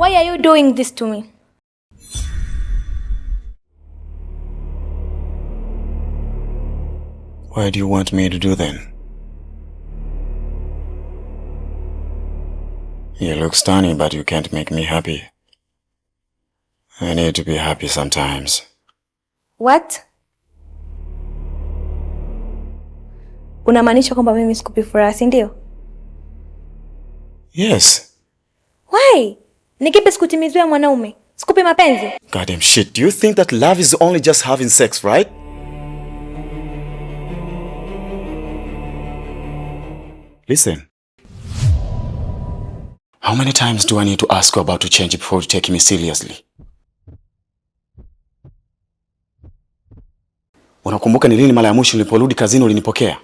Why are you doing this to me? What do you want me to do then? You look stunning, but you can't make me happy. I need to be happy sometimes. What? Unamaanisha kwamba mimi sikupi furaha, si ndio? Yes. Why? Nikipe sikutimizia mwanaume? Sikupi mapenzi? Goddamn shit. Do you think that love is only just having sex, right? Listen. How many times do I need to ask you about to change before you take me seriously? Unakumbuka ni lini mara ya mwisho uliporudi kazini ulinipokea?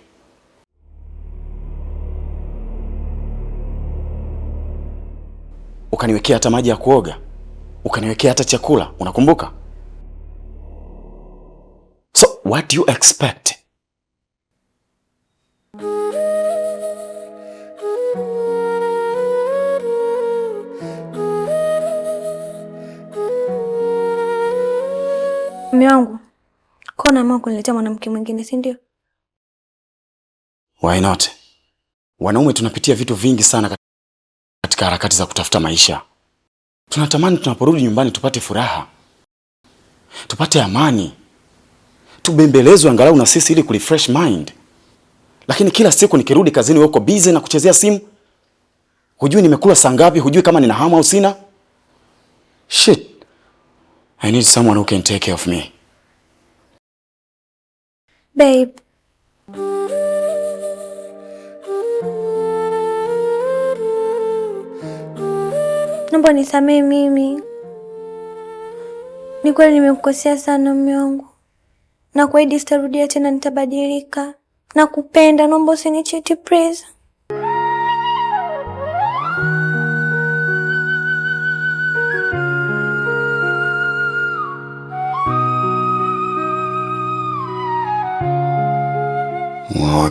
Ukaniwekea hata maji ya kuoga. Ukaniwekea hata chakula, unakumbuka? So, what do you expect? Mume wangu, kwa nini unaamua kuniletea mwanamke mwingine, si ndio? Why not? Wanaume tunapitia vitu vingi sana katika harakati za kutafuta maisha. Tunatamani tunaporudi nyumbani tupate furaha. Tupate amani. Tubembelezwe angalau na sisi ili kurefresh mind. Lakini kila siku nikirudi kazini wewe uko busy na kuchezea simu. Hujui nimekula saa ngapi, hujui kama nina hamu au sina. Shit. I need someone who can take care of me. Babe. Naomba nisamehe mimi. Ni kweli nimekukosea sana mume wangu. Na kuahidi sitarudia tena, nitabadilika. Nakupenda, naomba usinichiti please.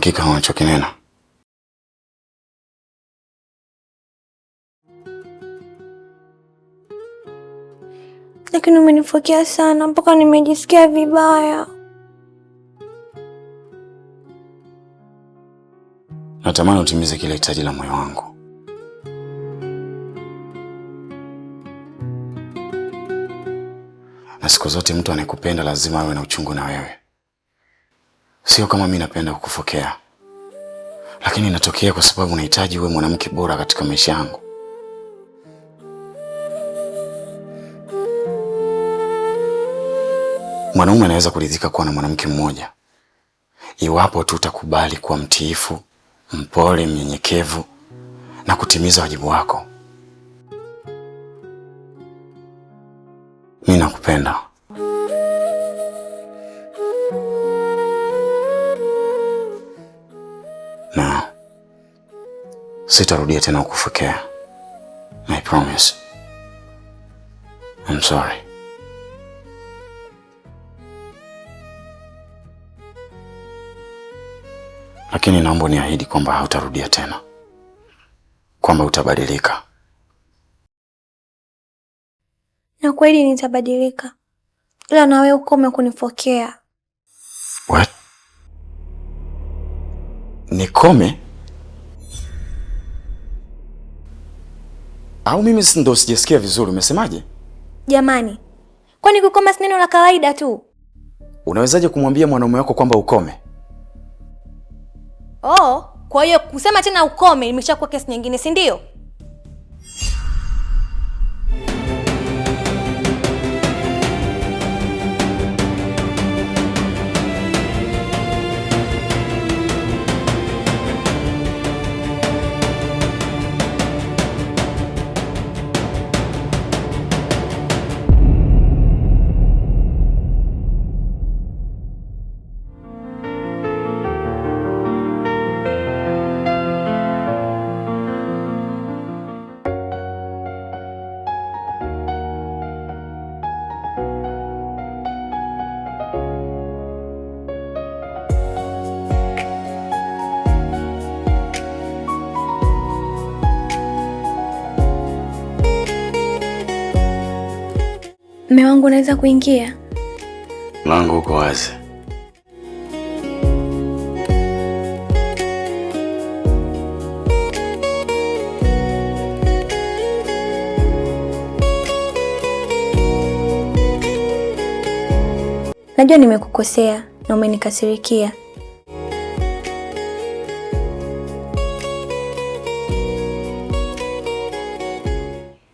Hakika unachokinena. Lakini umenifokea sana mpaka nimejisikia vibaya. Natamani utimize kile hitaji la moyo wangu. Na siku zote mtu anayekupenda lazima awe na uchungu na wewe. Sio kama mimi napenda kukufokea. Lakini inatokea kwa sababu nahitaji uwe mwanamke bora katika maisha yangu. Mwanaume anaweza kuridhika kuwa na mwanamke mmoja iwapo tu utakubali kuwa mtiifu, mpole, mnyenyekevu na kutimiza wajibu wako. Mimi nakupenda. Na sitarudia tena kukufokea. I promise. I'm sorry. Lakini naomba niahidi kwamba hautarudia tena. Kwamba utabadilika. Na kweli nitabadilika. Ila na wewe ukome kunifokea. What? Nikome? Au mimi ndo sijasikia vizuri, umesemaje? Jamani, kwani kukoma si neno la kawaida tu? Unawezaje kumwambia mwanaume wako kwamba ukome? Oh, kwa hiyo kusema tena ukome imeshakuwa kesi nyingine, si ndio? Mume wangu, unaweza kuingia? Mlango uko wazi. Najua nimekukosea na umenikasirikia.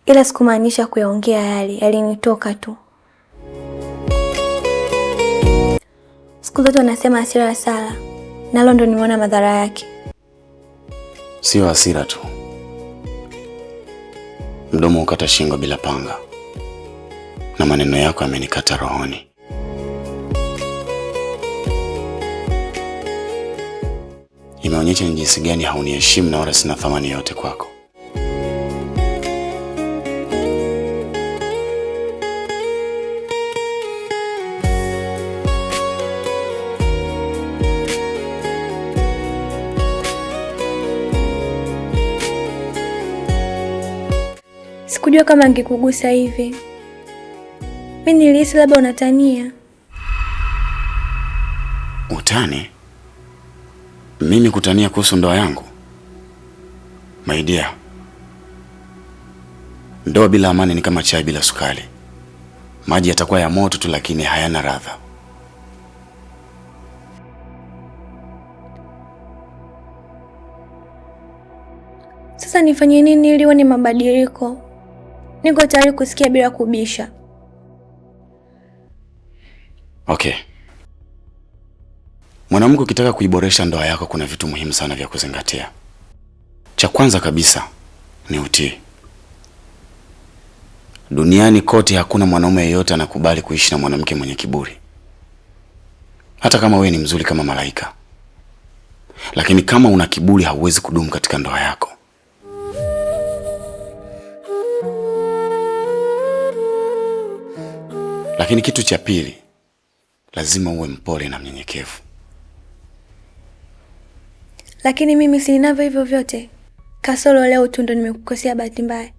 Ila sikumaanisha kuyaongea yale, yalinitoka tu. Siku zote wanasema hasira ya sala, nalo ndo nimeona madhara yake. Sio hasira tu. Mdomo ukata shingo bila panga. Na maneno yako yamenikata rohoni. Imeonyesha ni jinsi gani hauniheshimu na wala sina thamani yote kwako. Sikujua kama angekugusa hivi. Mimi nilihisi labda unatania. Utani? Mimi kutania kuhusu ndoa yangu? My dear, ndoa bila amani ni kama chai bila sukari. Maji yatakuwa ya moto tu lakini hayana ladha. Sasa nifanye nini ili uone mabadiliko? Niko tayari kusikia bila kubisha. Okay. Mwanamke ukitaka kuiboresha ndoa yako kuna vitu muhimu sana vya kuzingatia. Cha kwanza kabisa ni utii. Duniani kote hakuna mwanaume yeyote anakubali kuishi na mwanamke mwenye kiburi. Hata kama wewe ni mzuri kama malaika. Lakini kama una kiburi hauwezi kudumu katika ndoa yako. Lakini kitu cha pili, lazima uwe mpole na mnyenyekevu. Lakini mimi si ninavyo hivyo vyote. Kasoro leo tu ndo nimekukosea bahati mbaya.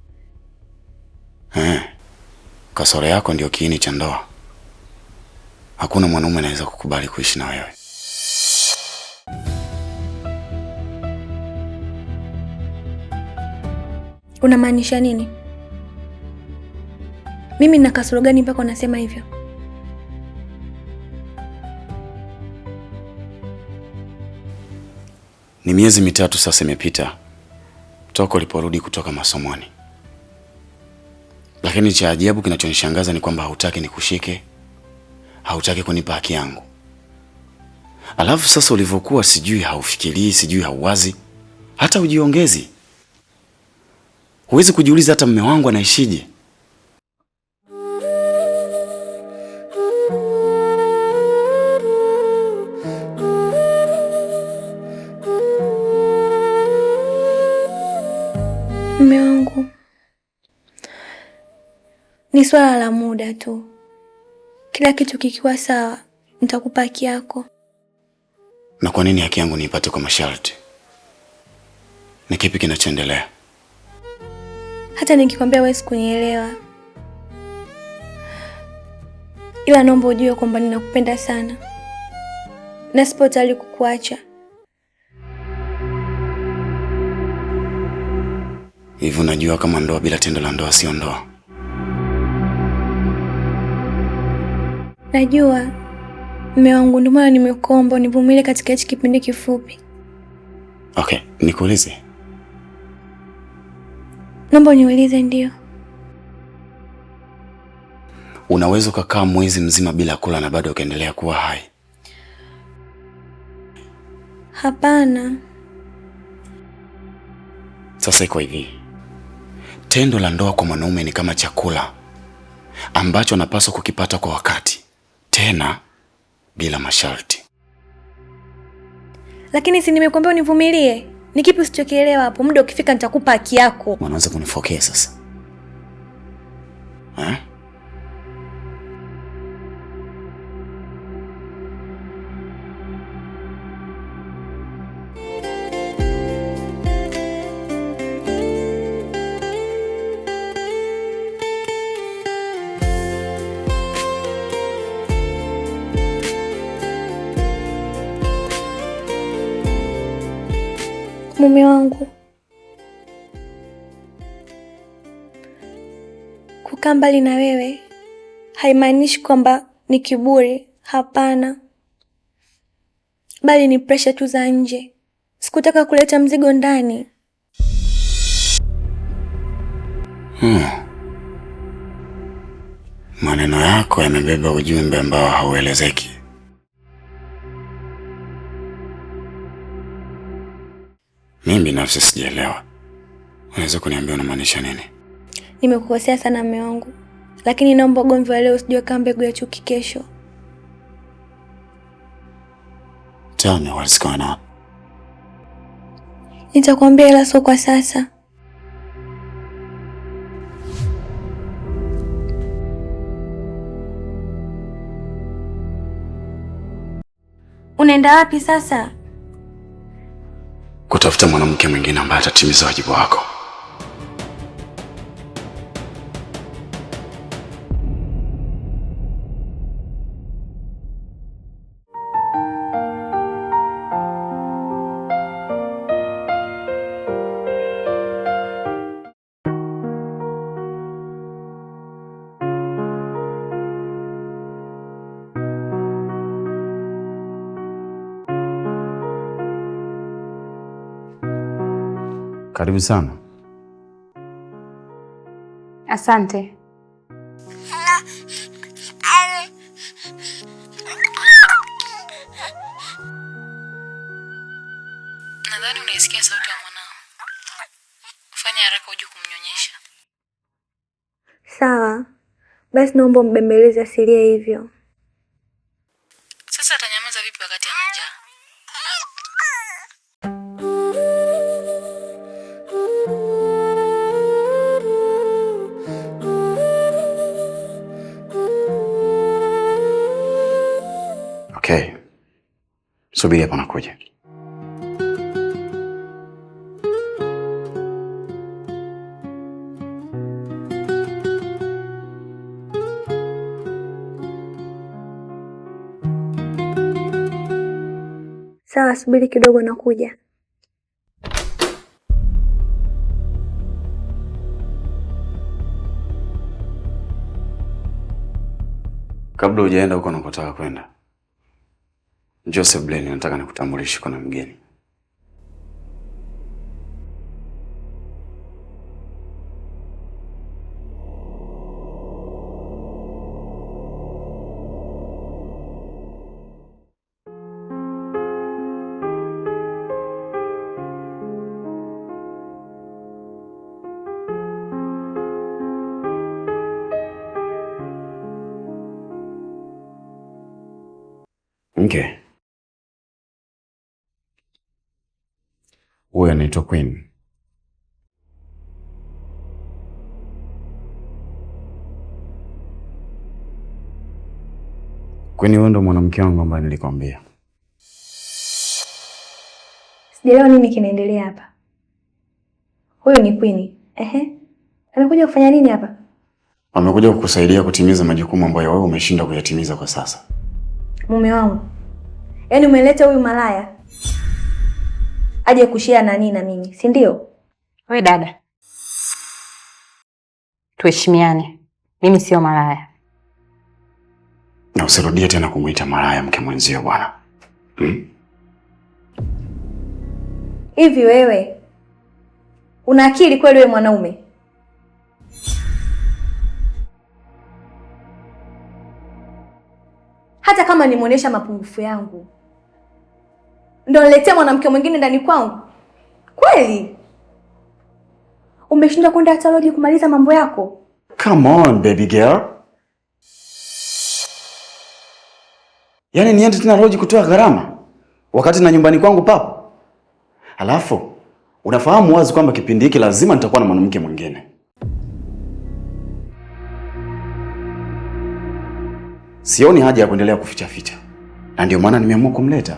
Kasoro yako ndio kiini cha ndoa. Hakuna mwanaume anaweza kukubali kuishi na wewe. Unamaanisha nini? Mimi nina kasoro gani mpaka unasema hivyo? Ni miezi mitatu sasa imepita toka uliporudi kutoka masomoni. Lakini cha ajabu kinachonishangaza ni kwamba hautaki nikushike, hautaki kunipa haki yangu. Alafu sasa ulivyokuwa sijui haufikirii, sijui hauwazi, hata ujiongezi. Huwezi kujiuliza hata mume wangu anaishije. Mume wangu, ni swala la muda tu. Kila kitu kikiwa sawa, nitakupa haki yako. Na kwa nini haki yangu niipate kwa masharti? Ni kipi kinachoendelea? Hata nikikwambia wewe sikunielewa. Ila naomba ujue kwamba ninakupenda sana. Na sipo tayari kukuacha. Hivi unajua kama ndoa bila tendo la ndoa sio ndoa? Najua. Mume wangu, ndio maana nimekuomba univumilie katika hichi kipindi kifupi. Okay, nikuulize. Naomba uniulize. Ndio. Unaweza kukaa mwezi mzima bila kula na bado ukaendelea kuwa hai? Hapana. Sasa iko hivi. Tendo la ndoa kwa mwanaume ni kama chakula ambacho anapaswa kukipata kwa wakati, tena bila masharti. Lakini si nimekuambia univumilie? Ni kipi usichokielewa hapo? Muda ukifika nitakupa haki yako. Unaanza kunifokea sasa. Mume wangu, kukaa mbali na wewe haimaanishi kwamba ni kiburi, hapana. Bali ni pressure tu za nje. Sikutaka kuleta mzigo ndani. Maneno yako yamebeba ujumbe ambao hauelezeki. Mimi binafsi sijaelewa. Unaweza kuniambia unamaanisha nini? Nimekukosea sana mume wangu, lakini naomba ugomvi wa leo usijue kama mbegu ya chuki kesho. Tell me what's going on. Nitakwambia ila sio kwa sasa. Unaenda wapi sasa? Kutafuta mwanamke mwingine ambaye atatimiza wajibu wako. Karibu sana. Asante. Nadhani unaisikia sauti ya mwanao. Fanya haraka uje kumnyonyesha. Sawa. Basi naomba umbembeleze asilie hivyo. Sasa atanyamaza vipi wakati ana njaa? Okay. Subiri hapa nakuja. Sawa, subiri kidogo nakuja. Kabla hujaenda huko unakotaka kwenda, Joseph Blaine, nataka nikutambulishe kwa mgeni. Okay. Huyu anaitwa Queen. Queen, wewe ndo mwanamke wangu ambaye nilikwambia. Sijaelewa nini kinaendelea hapa. Huyu ni Queen. Amekuja kufanya nini hapa? Amekuja kukusaidia kutimiza majukumu ambayo wewe umeshindwa kuyatimiza kwa sasa. Mume wangu. Yaani umeleta huyu malaya aje kushia na nini na mimi, si ndio? Wewe dada, tuheshimiane. Mimi sio malaya. Na usirudie tena kumuita malaya mke mwenzio bwana. Hivi wewe una akili kweli wewe mwanaume? Hata kama nimuonesha mapungufu yangu, ndio niletee mwanamke mwingine ndani kwangu? Kweli? Umeshindwa kwenda hata lodge kumaliza mambo yako? Come on baby girl. Yaani niende tena lodge kutoa gharama wakati na nyumbani kwangu papo? Halafu unafahamu wazi kwamba kipindi hiki lazima nitakuwa na mwanamke mwingine. Sioni haja ya kuendelea kuficha ficha. Na ndio maana nimeamua kumleta.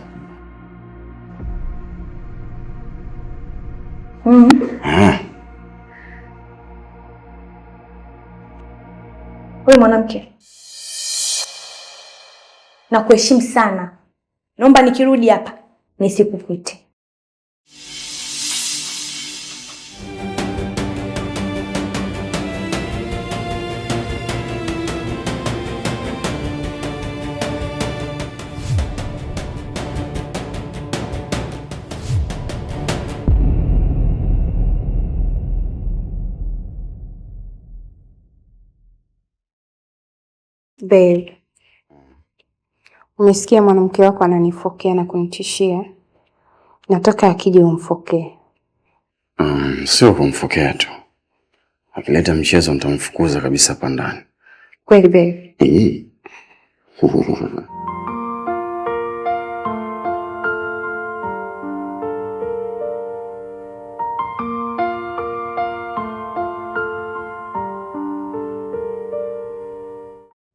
Wewe mwanamke, na kuheshimu sana. Naomba nikirudi hapa nisikukuite. Babe, umesikia mwanamke wako ananifokea na kunitishia? Nataka akije umfokee. Sio kumfokea tu. Akileta mchezo nitamfukuza kabisa hapa ndani. Kweli babe?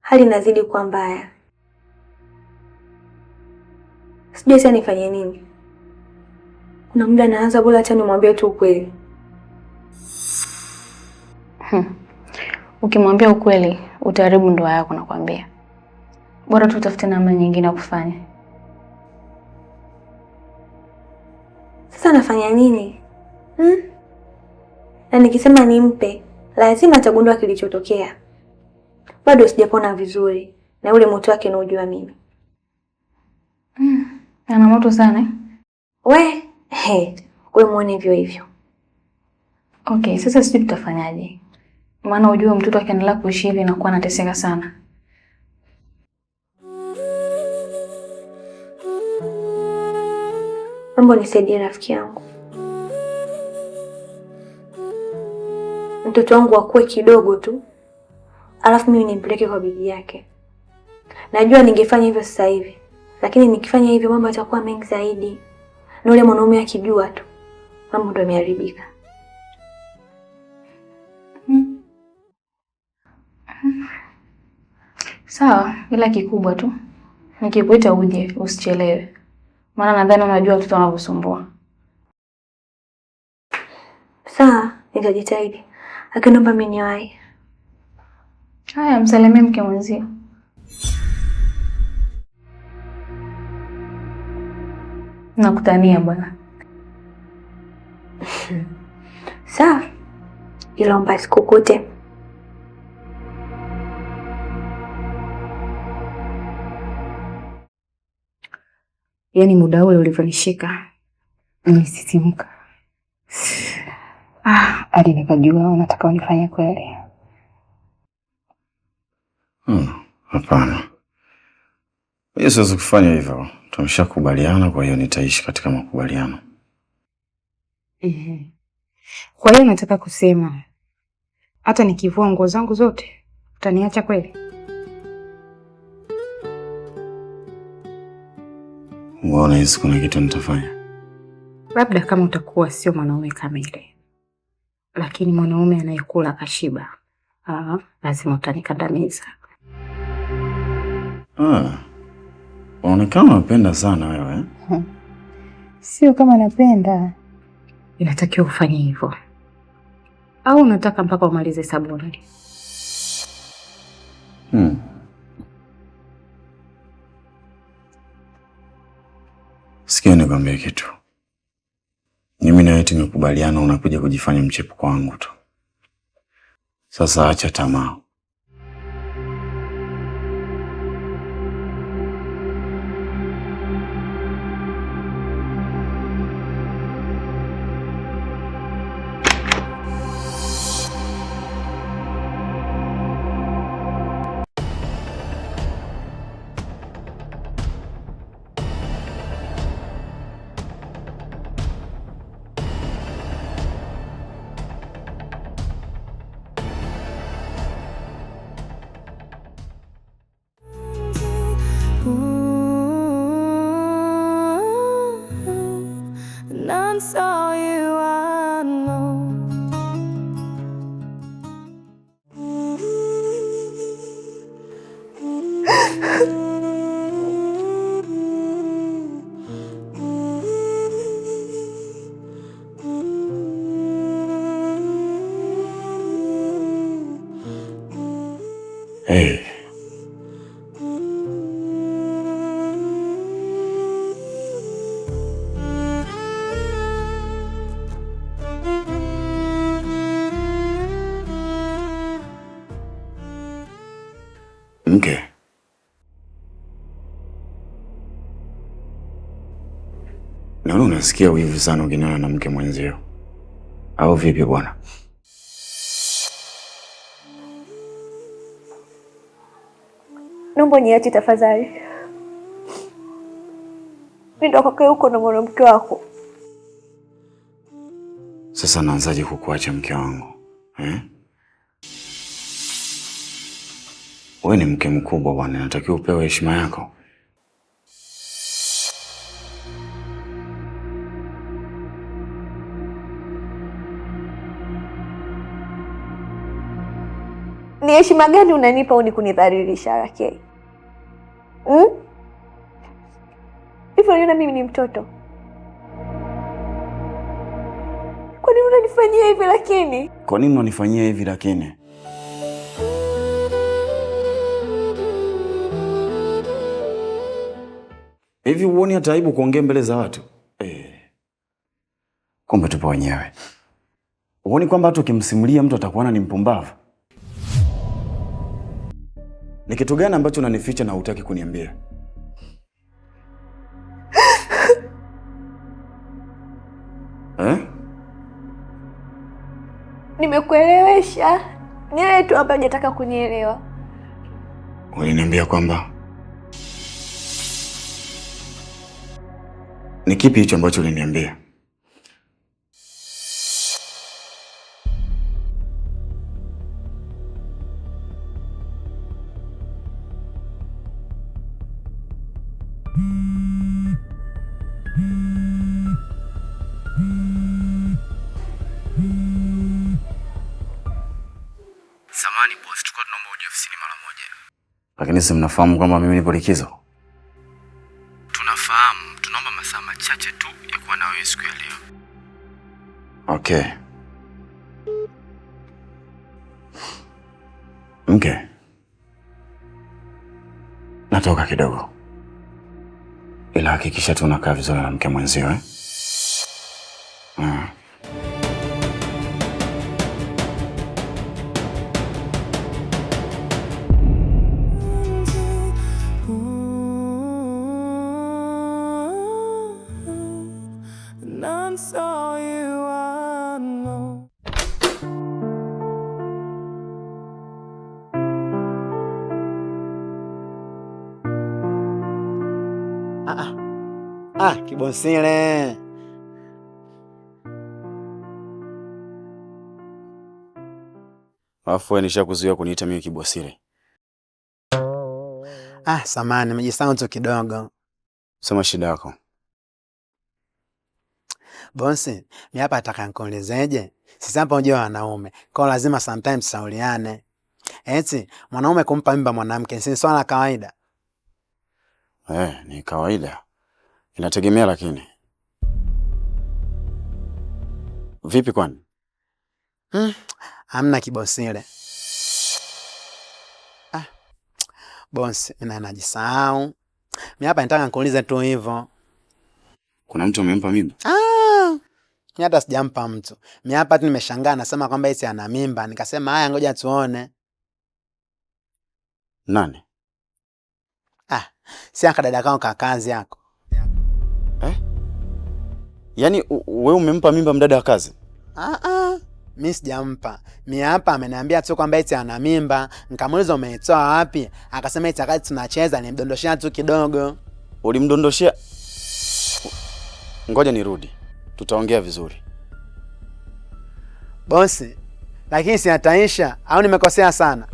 Hali inazidi kuwa mbaya. Sijui sasa nifanye nini. Kuna muda naanza bora hata nimwambie tu ukweli. Ukimwambia ukweli, utaharibu ndoa yako nakwambia. Bora tu utafute namna nyingine ya kufanya. Sasa nafanya nini? Na nikisema nimpe, lazima atagundua kilichotokea. Bado sijapona vizuri na ule moto wake naujua mimi. Ana moto sana. Wewe muone hivyo hivyo. Okay, sasa sijui tutafanyaje. Maana ujue mtoto akiendelea kuishi hivi anakuwa anateseka sana. Mambo nisaidie rafiki yangu. Mtoto wangu akue kidogo tu. Alafu mimi nimpeleke kwa bibi yake. Najua ningefanya hivyo sasa hivi. Lakini nikifanya hivyo mambo yatakuwa mengi zaidi. Na ule mwanaume akijua tu, mambo ndio yameharibika. Sawa, ila kikubwa tu nikikuita uje usichelewe. Maana nadhani unajua watoto wanavyosumbua. Sawa, nitajitahidi. Akiniomba mimi niwahi. Haya, msalimie mke mwenzio. Nakutania bwana. Sawa. Ila omba sikukute. Yaani muda ule ulivyonishika nilisisimka. Hadi nikajua unataka unifanye kweli. Hapana. Mimi siwezi kufanya hivyo. Tumeshakubaliana, kwa hiyo nitaishi katika makubaliano. Kwa hiyo nataka kusema hata nikivua nguo zangu zote utaniacha kweli? Unaona hizi kuna kitu nitafanya? Labda kama utakuwa sio mwanaume kamili. Lakini mwanaume anayekula kashiba. Lazima utanikandamiza. Unaonekana unapenda sana wewe. Sio kama napenda. Inatakiwa ufanye hivyo. Au unataka mpaka umalize sabuni? Sikia nikwambie kitu. Mimi na wewe tumekubaliana unakuja kujifanya mchepuko wangu tu. Sasa acha tamaa. Hey. Mke. Naona unasikia wivu sana ukiniona na mke mwenzio. Au vipi bwana? Naomba niache tafadhali. Nenda kakae huko na mwanamke wako. Sasa naanzaje kukuacha mke wangu? Wewe ni mke mkubwa bwana, natakiwa upewe heshima yako. Ni heshima gani unanipa au ni kunidhalilisha yake? Hivyo unaona mimi ni mtoto? Kwa nini unanifanyia hivi lakini? Kwa nini unanifanyia hivi lakini? Hivi uone hata aibu kuongea mbele za watu? Kumbe tupo wenyewe. Uone kwamba hata ukimsimulia mtu atakuona ni mpumbavu? Ni kitu gani ambacho unanificha na hutaki kuniambia? Nimekuelewesha. Ni wewe tu ambaye hujataka kunielewa. Uliniambia kwamba ni kipi hicho ambacho uliniambia? Samani boss, tulikuwa tunaomba uje ofisini mara moja. Lakini si mnafahamu kwamba mimi nipo likizo? Tunafahamu, tunaomba masaa machache tu ya kuwa na wewe siku ya leo. Okay. Mke. Natoka kidogo. Ila hakikisha tunakaa vizuri na mke mwenzio, Kibonsile. Alafu wewe nishakuzuia kuniita mimi Kibosile. Samani, nimejisahau tu kidogo. Sema shida yako. Bonsi, mimi hapa nataka nikuulizeje? Sisi hapa unajua wanaume, kwa lazima sometimes sauliane. Eti, mwanaume kumpa mimba mwanamke si swala kawaida? Ni kawaida. Inategemea lakini. Vipi kwani? Hamna Kibosile. Bonsi, najisahau. Mimi hapa nataka nikuulize tu hivyo. Kuna mtu amempa mimba? Mimi hata sijampa mtu. Mimi hapa tu nimeshangaa nasema kwamba eti ana mimba. Nikasema haya ngoja tuone. Nani? Si akadada kao kakazi yako. Yaani wewe umempa mimba mdada wa kazi? Mimi sijampa. Mimi hapa ameniambia tu kwamba eti ana mimba. Nikamuuliza umeitoa wapi? Akasema eti akati tunacheza nimdondoshia tu kidogo. Ulimdondoshia? Ngoja nirudi. Tutaongea vizuri. Bosi, lakini si ataisha au nimekosea sana?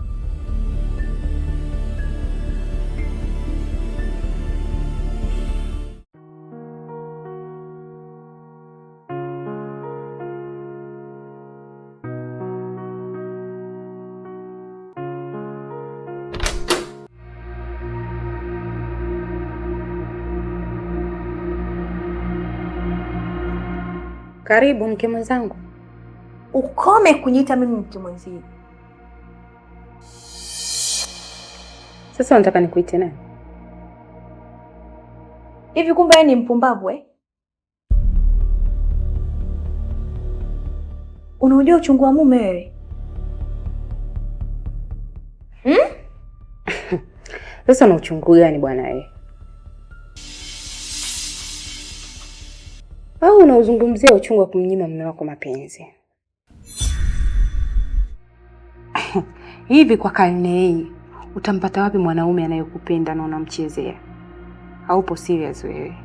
Karibu mke mwenzangu. Ukome kuniita mimi mke mwenzio. Sasa unataka nikuite nani? Hivi kumbe ni mpumbavu Unajua uchungu wa mume wewe? Sasa una uchungu gani bwana wewe? Au unauzungumzia uchungu wa kumnyima mume wako mapenzi? Hivi kwa karne hii Utampata wapi mwanaume anayekupenda na unamchezea? Haupo serious wewe.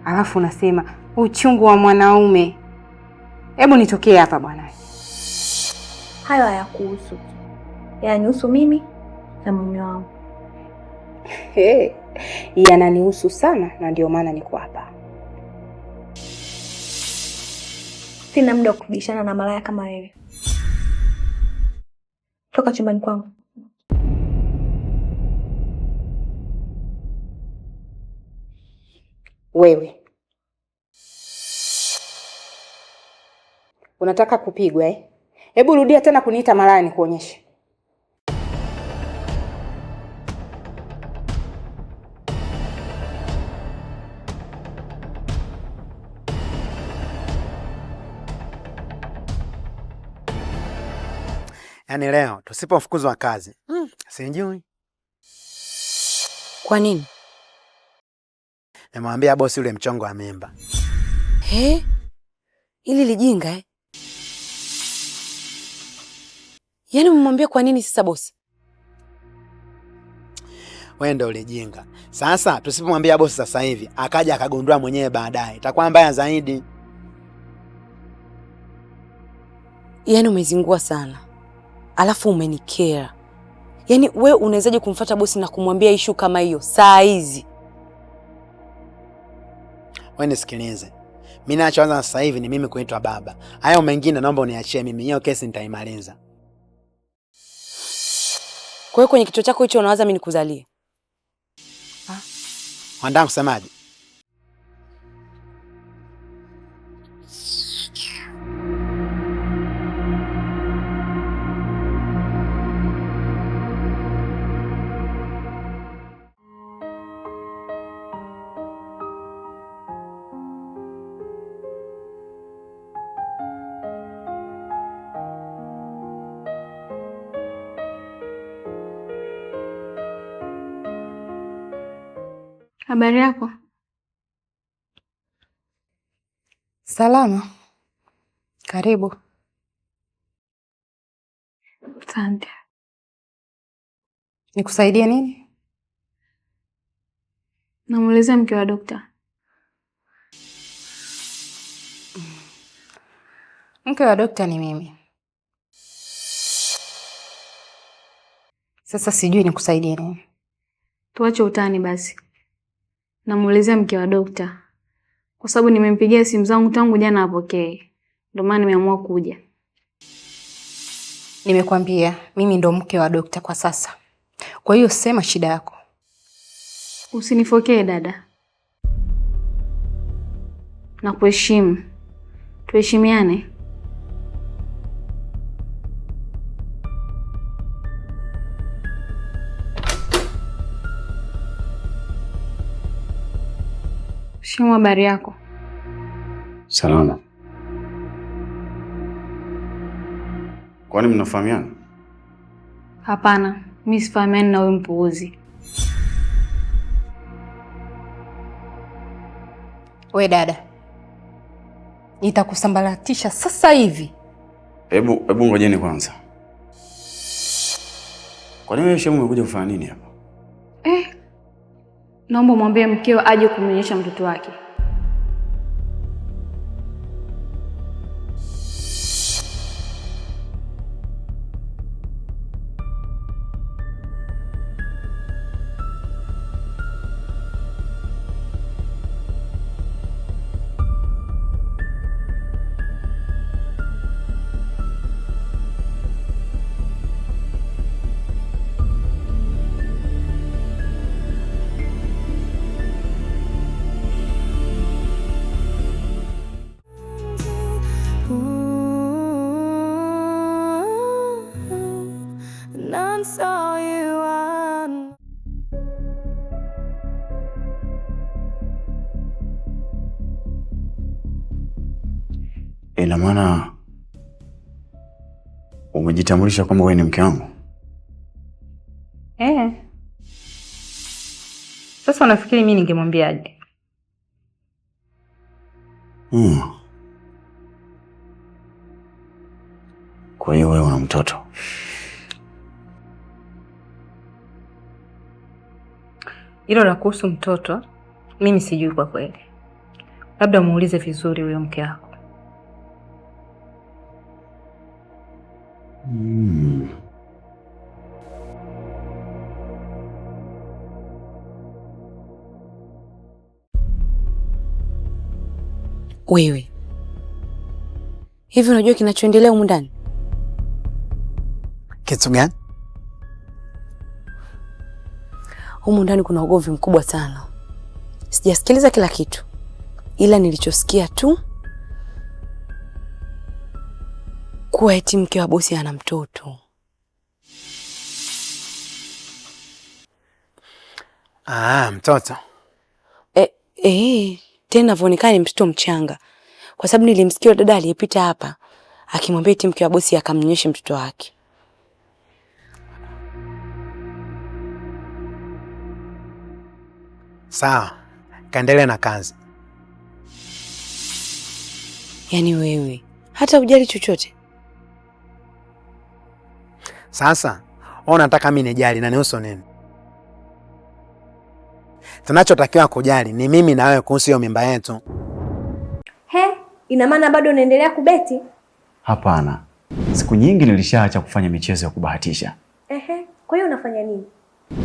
Alafu unasema uchungu wa mwanaume. Hebu nitokee hapa bwana. Hayo hayakuhusu. Yanihusu mimi na mume wangu. Yananihusu sana na ndio maana niko hapa. Sina muda wa kubishana na malaya kama wewe. Toka chumbani kwangu. Wewe unataka kupigwa eh? Hebu rudia tena kuniita malaya nikuonyeshe. Yaani leo tusipofukuzwa kazi. Sijui. Kwa nini? Nimwambia bosi yule mchongo wa mimba. Ili lijinga eh? Yaani umemwambia kwa nini sasa bosi? Wewe ndio ulijinga. Sasa tusipomwambia bosi sasa hivi, akaja akagundua mwenyewe baadaye, itakuwa mbaya zaidi. Yaani umezingua sana. Alafu umenikera. Yaani wewe unawezaje kumfuata bosi na kumwambia issue kama hiyo saa hizi? Wewe nisikilize. Mimi ninachoanza sasa hivi ni mimi kuitwa baba. Hayo mengine naomba uniachie mimi. Hiyo kesi nitaimaliza. Kwa hiyo kwenye kichwa chako hicho unawaza mimi nikuzalie? Wanataka kusemaje? Habari yako? Salama. Karibu. Asante. Nikusaidie nini? Namuulizia mke wa dokta. Mke wa dokta ni mimi. Sasa sijui nikusaidie nini. Tuache utani basi. Namuulizia mke wa dokta. Kwa sababu nimempigia simu zangu tangu jana hapokei. Ndio maana nimeamua kuja. Nimekwambia mimi ndo mke wa dokta kwa sasa. Kwa hiyo sema shida yako. Usinifokee dada. Na kuheshimu. Tuheshimiane. Shimu, habari yako? Salama. Kwani mnafahamiana? Hapana, mimi sifahamiani na wewe mpuuzi. We dada, nitakusambaratisha sasa hivi. Hebu ngojeni kwanza. Kwa nini wewe Shemu umekuja kufanya nini hapa? Naomba mwambie mkeo aje kumnyonyesha mtoto wake. Ina maana umejitambulisha kwamba wewe ni mke wangu? Sasa unafikiri mimi ningemwambiaje? Kwa hiyo wewe una mtoto? Hilo la kuhusu mtoto mimi sijui kwa kweli. Labda muulize vizuri huyo mke wako. Wewe, hivi unajua kinachoendelea humu ndani? Kitu gani? Humu ndani kuna ugomvi mkubwa sana. Sijasikiliza kila kitu, ila nilichosikia tu kuwa eti mke wa bosi ana mtoto. Mtoto? Tena vonekani mtoto mchanga. Kwa sababu nilimsikia dada aliyepita hapa akimwambia eti mke wa bosi akamnyonyesha mtoto wake. Sawa, kaendelee na kazi. Yaani wewe hata hujali chochote. Sasa, unataka mimi nijali na nihusu nini? Tunachotakiwa kujali ni mimi na wewe kuhusu hiyo mimba yetu. Ina maana bado unaendelea kubeti? Hapana. Siku nyingi nilishaacha kufanya michezo ya kubahatisha. Kwa hiyo unafanya nini?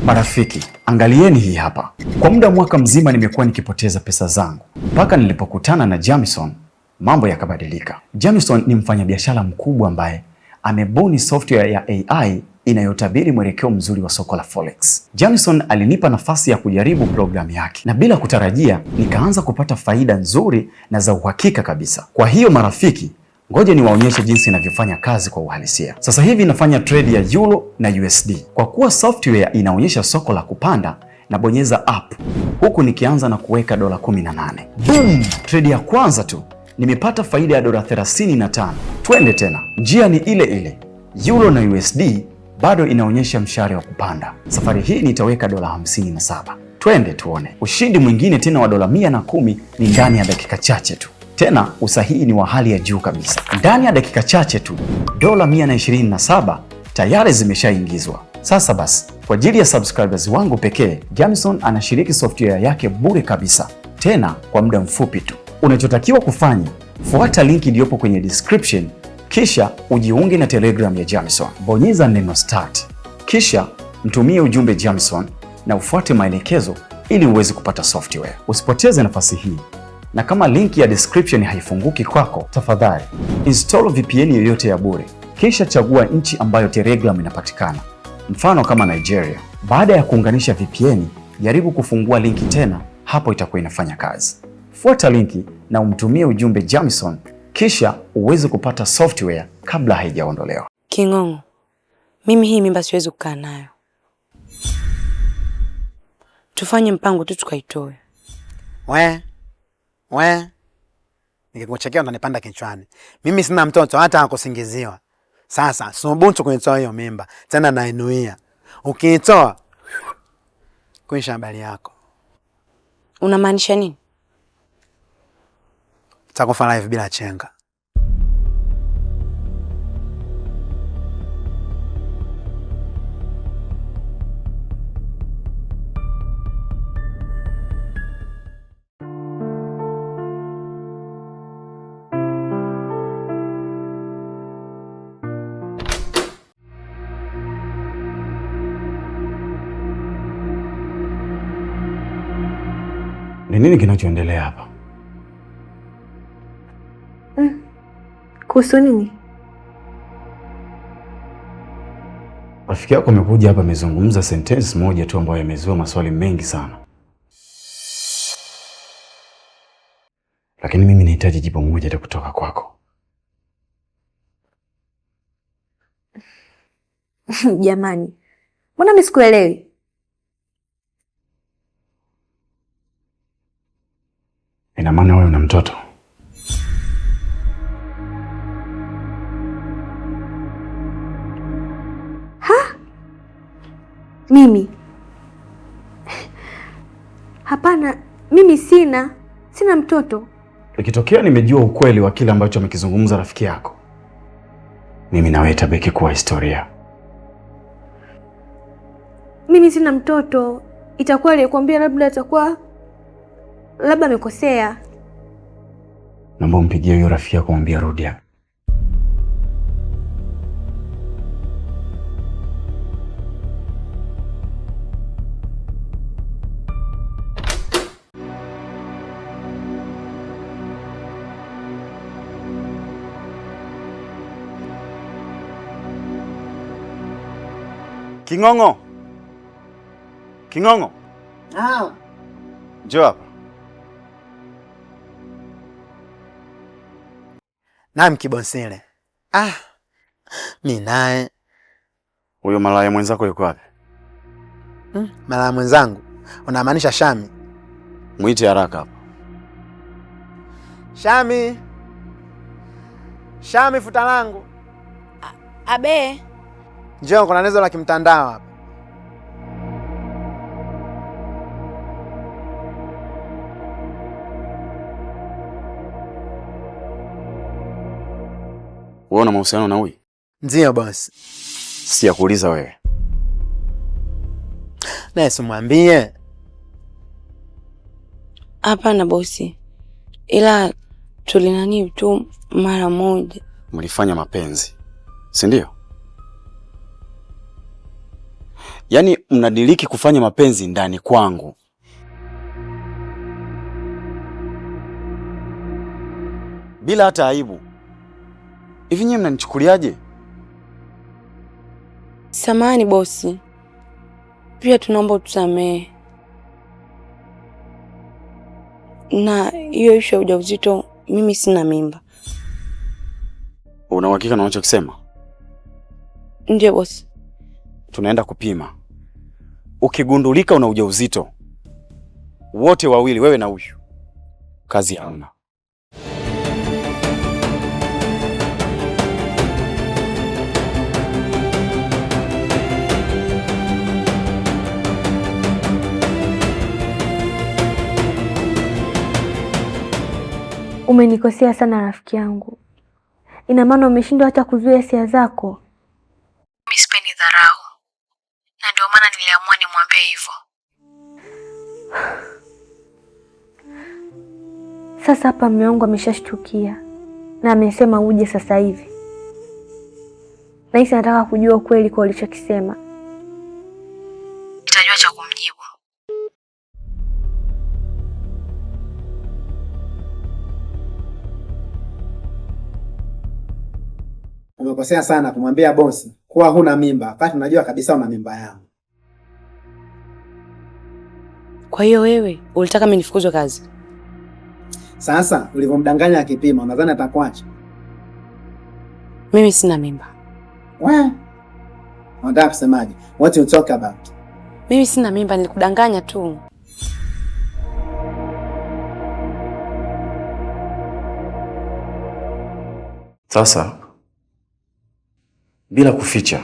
Marafiki, angalieni hii hapa. Kwa muda mwaka mzima nimekuwa nikipoteza pesa zangu. Mpaka nilipokutana na Jamison, mambo yakabadilika. Jamison ni mfanyabiashara mkubwa ambaye amebuni software ya AI inayotabiri mwelekeo mzuri wa soko la Forex. Jamison alinipa nafasi ya kujaribu programu yake na bila kutarajia nikaanza kupata faida nzuri na za uhakika kabisa. Kwa hiyo marafiki, ngoja niwaonyeshe jinsi inavyofanya kazi kwa uhalisia. Sasa hivi nafanya trade ya Euro na USD. Kwa kuwa software inaonyesha soko la kupanda, na bonyeza app huku nikianza na kuweka $18. Boom! Trade ya kwanza tu nimepata faida ya $35. Twende tena. Njia ni ile ile. Euro na USD bado inaonyesha mshale wa kupanda. Safari hii nitaweka $57. Twende tuone. Ushindi mwingine tena wa $110 ni ndani ya dakika chache tu. Tena usahihi ni wa hali ya juu kabisa. Ndani ya dakika chache tu $127 tayari zimeshaingizwa. Sasa basi, kwa ajili ya subscribers wangu pekee, Jamison anashiriki software yake bure kabisa, tena kwa muda mfupi tu. Unachotakiwa kufanya, fuata linki iliyopo kwenye description, kisha ujiunge na Telegram ya Jamison. Bonyeza neno start, kisha mtumie ujumbe Jamison na ufuate maelekezo ili uweze kupata software. Usipoteze nafasi hii. Na kama linki ya description haifunguki kwako, tafadhali install VPN yoyote ya bure, kisha chagua nchi ambayo Telegram inapatikana, mfano kama Nigeria. Baada ya kuunganisha VPN, jaribu kufungua linki tena, hapo itakuwa inafanya kazi. Fuata linki na umtumie ujumbe Jamison, kisha uweze kupata software kabla haijaondolewa. King'ong'o, mimi hii mimba siwezi kukaa nayo. Tufanye mpango tu tukaitoe. Nikikuchekea unanipanda kichwani. Mimi sina mtoto hata akusingiziwa. Sasa, subutu kuitoa hiyo mimba. Tena nainuia. Ukiitoa, kuisha habari yako. Unamaanisha nini? Takufa live bila chenga. Ni nini kinachoendelea hapa? Kuhusu nini? Rafiki yako amekuja hapa amezungumza sentence moja tu ambayo imezua maswali mengi sana. Lakini mimi nahitaji jibu moja tu kutoka kwako. Jamani, mbona mimi sikuelewi? Ina maana wewe una mtoto? Mimi? Hapana, mimi sina mtoto. Ikitokea nimejua ukweli wa kile ambacho amekizungumza rafiki yako, mimi nawe itabaki kuwa historia. Mimi sina mtoto. itakuwa aliyekwambia labda amekosea. Naomba umpigie huyo rafiki yako kumwambia rudi hapa. King'ong'o. King'ong'o. Njoo hapa. Naam Kibonsile. Mimi naye. Huyo malaya mwenzako yuko wapi? Malaya mwenzangu? Unamaanisha Shami? Muite haraka hapa. Shami. Shami, futa langu. Abe. Njoo, kuna nezo la kimtandao hapa. Wewe una mahusiano na huyu? Ndio boss. Sijakuuliza wewe. Na simwambie. Hapana bosi. Ila tulinani tu mara moja. Mlifanya mapenzi, si ndio? Yaani mnadiriki kufanya mapenzi ndani kwangu. Bila hata aibu. Hivi nyinyi mnanichukuliaje? Samahani bosi. Pia tunaomba utusamehe. Na hiyo ishu ya ujauzito, mimi sina mimba. Una uhakika na unachokisema? Ndio bosi. Tunaenda kupima. Ukigundulika una ujauzito, wote wawili, wewe na huyu, kazi hauna. Umenikosea sana rafiki yangu. Ina maana umeshindwa hata kuzuia hisia zako. Mimi sipendi dharau. Na ndio maana niliamua nimwambie hivyo. Sasa hapa mume wangu ameshashtukia na amesema uje sasa hivi. Nahisi nataka kujua ukweli kwa ulichokisema. Nitajua cha kumjibu. Umekosea sana kumwambia bosi kuwa huna mimba wakati unajua kabisa una mimba yangu. Kwa hiyo wewe ulitaka mimi nifukuzwe kazi? Sasa ulivyomdanganya akipima, unadhani atakuacha? Mimi sina mimba. Unataka kusemaje? What you talk about? Mimi sina mimba, nilikudanganya tu. Sasa bila kuficha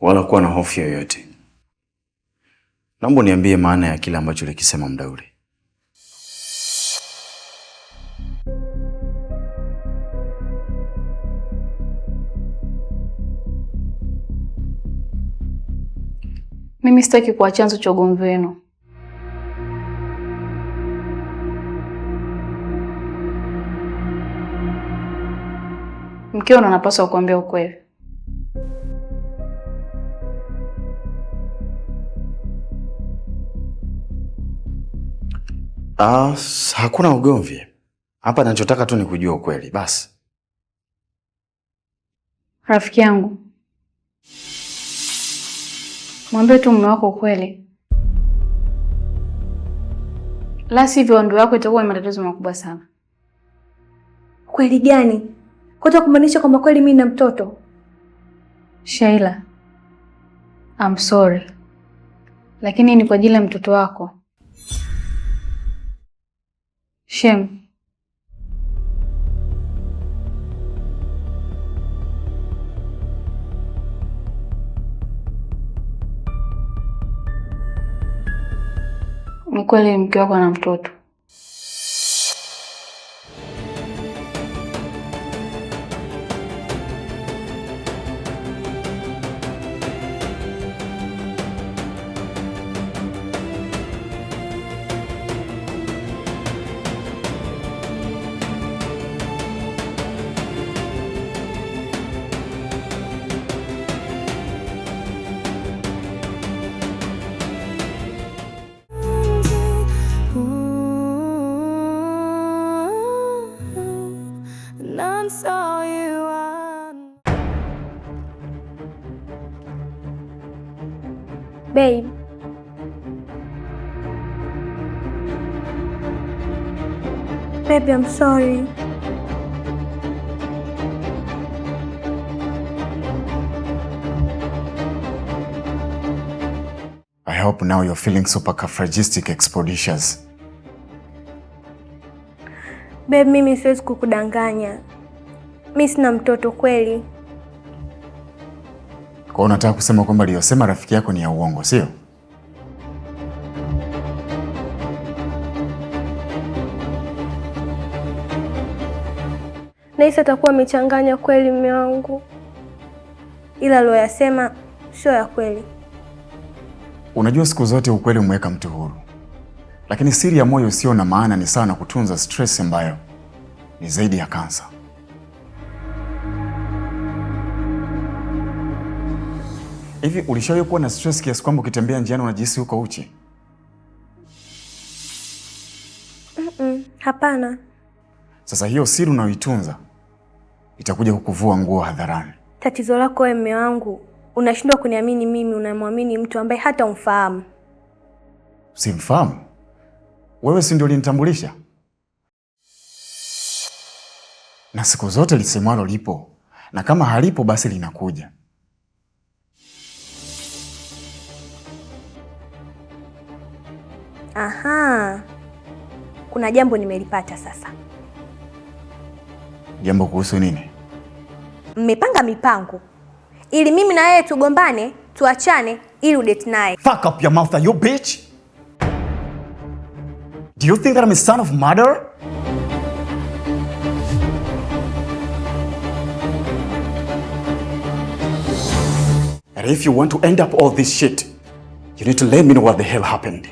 wala kuwa na hofu yoyote, naomba niambie maana ya kile ambacho ulikisema muda ule. Mimi sitaki kuwa chanzo cha ugomvi wenu. Mkeo ndo anapaswa kuambia ukweli. Hakuna ugomvi. Hapa ninachotaka tu ni kujua ukweli, basi. Rafiki yangu, mwambie tu mume wako ukweli. La sivyo ndoa yako itakuwa na matatizo makubwa sana. Kweli gani? Kwa kumaanisha kwamba kweli mimi na mtoto? Shaila, I'm sorry. Lakini ni kwa ajili ya mtoto wako. Shem. Ni kweli mke wako na mtoto. Babe. Baby, I'm sorry. I hope now you're feeling supercalifragisticexpialidocious. Babe, mimi siwezi kukudanganya. Mimi sina mtoto kweli. Kwa unataka kusema kwamba aliyosema rafiki yako ni ya uongo, sio? Naisi atakuwa amechanganya kweli mume wangu. Ila aliyoyasema sio ya kweli. Unajua siku zote ukweli umeweka mtu huru. Lakini siri ya moyo usio na maana ni sawa na kutunza stress ambayo ni zaidi ya kansa. Hivi ulishawahi kuwa na stress kiasi kwamba ukitembea njiani unajihisi uko uchi? Hapana. Sasa hiyo siri unayoitunza itakuja kukuvua nguo hadharani. Tatizo lako wewe mume wangu, unashindwa kuniamini mimi, unamwamini mtu ambaye hata umfahamu. Simfahamu? Wewe si ndio ulinitambulisha? Na siku zote lisemwalo lipo, na kama halipo basi linakuja. Aha. Kuna jambo nimelipata sasa. Jambo kuhusu nini? Mmepanga mipango ili mimi na yeye tugombane, tuachane ili udate naye. Fuck up your mouth, you bitch! Do you think that I'm a son of murder? And if you want to end up all this shit, you need to let me know what the hell happened.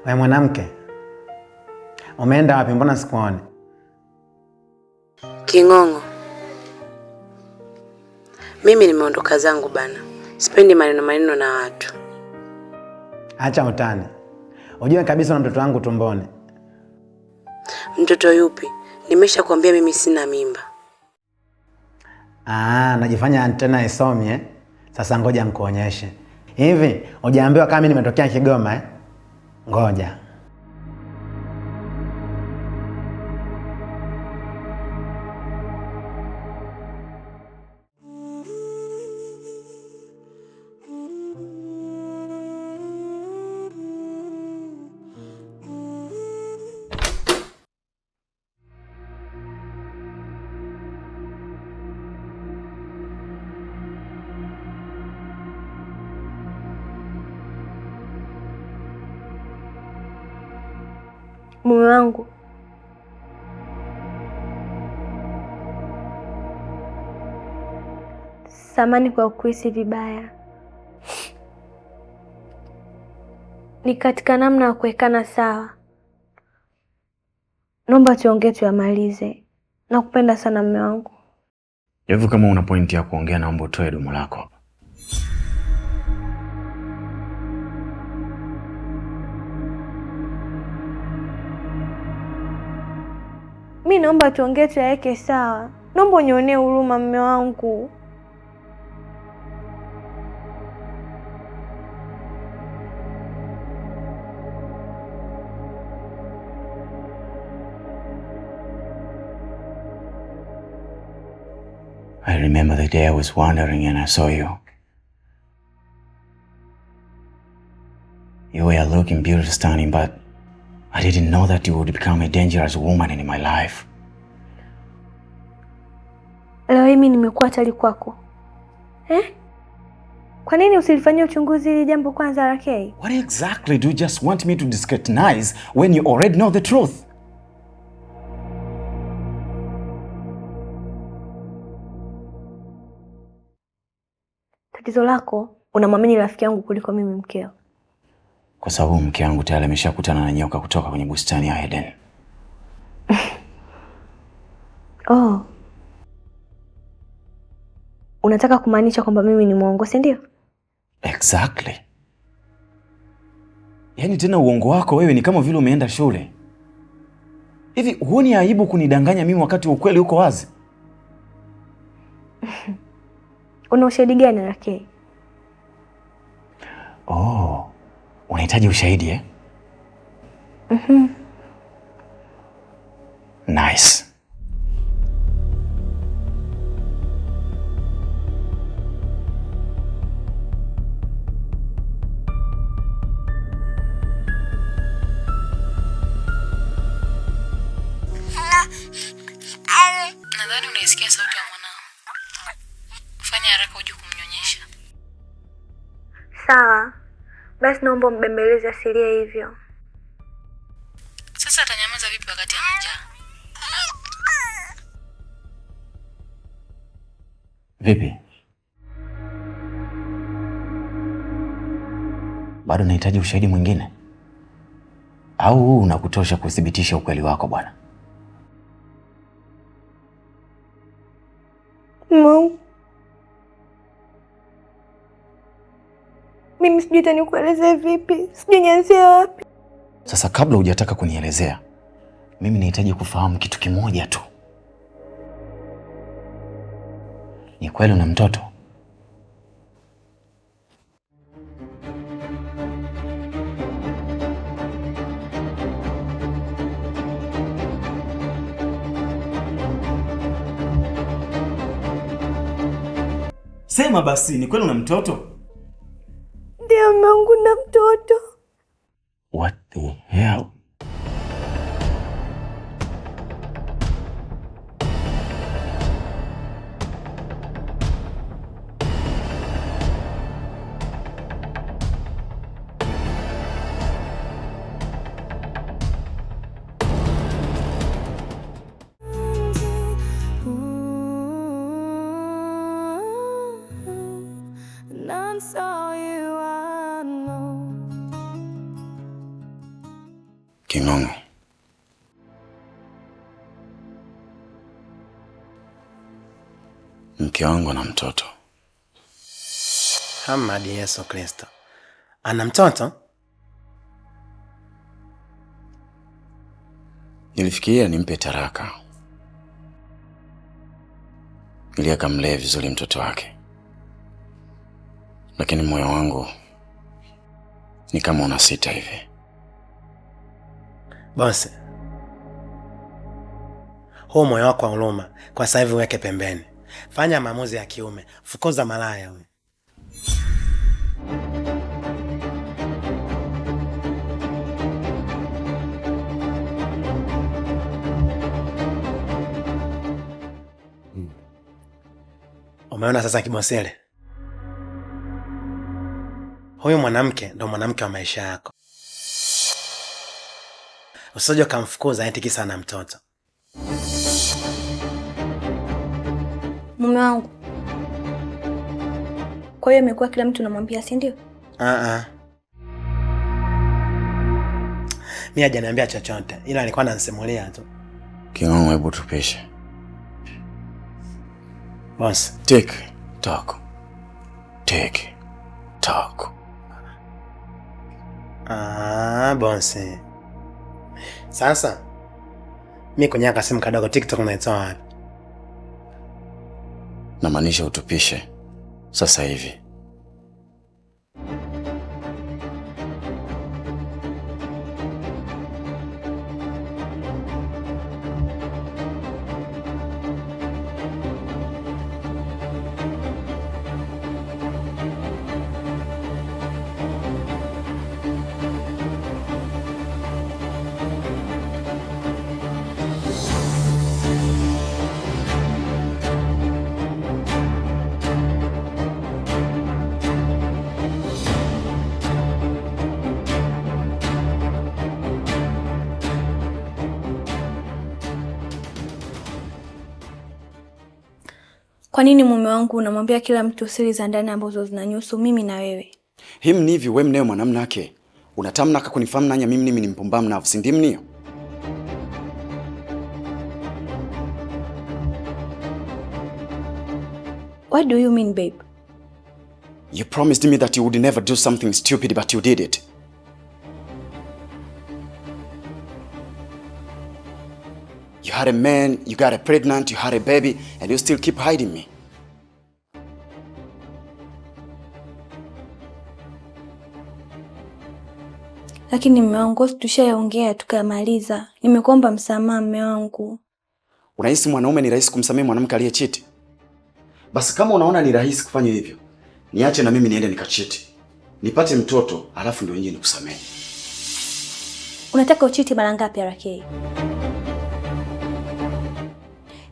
We mwanamke, umeenda wapi? Mbona sikuone? King'ong'o, mimi nimeondoka zangu bana. Sipendi maneno na watu. Acha utani. Ujue kabisa na mtoto wangu tumboni. Mtoto yupi? Nimeshakwambia mimi sina mimba. Najifanya antena isomi eh? Sasa ngoja nikuonyeshe. Hivi, hujaambiwa kama mimi nimetokea Kigoma eh? Ngoja. Mume wangu, samani kwa kuhisi vibaya. Ni katika namna ya kuwekana sawa. Naomba tuongee tuyamalize. Nakupenda sana mume wangu. Hivyo kama una pointi ya kuongea naomba utoe domo lako. Mimi naomba tuongee tuyaweke sawa. Naomba unionee huruma mume wangu. I remember the day I was wandering and I saw you. You were looking beautiful, stunning, but I didn't know that you would become a dangerous woman in my life. Leo mimi nimekuwa tayari kwako. Kwa nini usilifanyia uchunguzi hili jambo kwanza, Rakei? What exactly do you just want me to discretinize when you already know the truth? tatizo lako unamwamini rafiki yangu kuliko mimi mkeo? Kwa sababu mke wangu tayari ameshakutana na nyoka kutoka kwenye bustani ya Eden. Oh. Unataka kumaanisha kwamba mimi ni mwongo, si ndio? Exactly. Yaani tena uongo wako wewe ni kama vile umeenda shule. Hivi huoni aibu kunidanganya mimi wakati ukweli uko wazi? Una ushahidi gani Rakei? Oh, unahitaji ushahidi eh? Nice. Nadhani unaisikia sauti ya mwanao. Fanya haraka uje kumnyonyesha. Sawa. Basi naomba mbembeleze asilie hivyo. Sasa atanyamaza vipi wakati ana njaa? Vipi? Bado nahitaji ushahidi mwingine? Au huu unakutosha kuthibitisha ukweli wako bwana? Mom. Mimi sijui tani kuelezea vipi. Sijui nianzie wapi. Sasa kabla hujataka kunielezea, mimi nahitaji kufahamu kitu kimoja tu. Ni kweli una mtoto? Sema basi, ni kweli una mtoto? Ndio mume wangu, na mtoto. What the hell? King'ong'o. Mke wangu ana mtoto. Hamadi Yesu Kristo. Ana mtoto? Nilifikiria nimpe taraka ili akamlee vizuri mtoto wake, lakini moyo wangu ni kama unasita hivi. Bosi, huu moyo wako wa huruma kwa sasa hivi uweke pembeni. Fanya maamuzi ya kiume, fukuza malaya wewe. Umeona sasa Kibosele? Huyu mwanamke ndo mwanamke wa maisha yako. Usije kumfukuza eti kisa na mtoto. Mume wangu. Kwa hiyo imekuwa kila mtu namwambia, si ndio? Mimi hajaniambia chochote, ila alikuwa ananisimulia tu. King'ong'o, hebu tupishe. Boss, Take talk. boss. Sasa mimi kwenye akasimu kadogo TikTok naitoa wapi? Namaanisha utupishe sasa hivi. Kwa nini mume wangu unamwambia kila mtu siri za ndani ambazo zinanyusu mimi na wewe? Him ni hivi, wewe mneo mwanamna yake. Unatamna kunifahamu nanya mimi ni mpumbavu na si ndimnio. What do you mean, babe? You promised me that you would never do something stupid, but you did it. You had a man, you got pregnant, you had a baby, and you still keep hiding me. Lakini mume wangu, tushayaongea tukamaliza. Nimekuomba msamaha mume wangu. Unahisi mwanaume ni rahisi kumsamehe mwanamke aliyechiti? Basi kama unaona ni rahisi kufanya hivyo, niache na mimi niende nikachiti. Nipate mtoto, alafu ndio nyinyi nikusamehe. Unataka uchiti mara ngapi RK?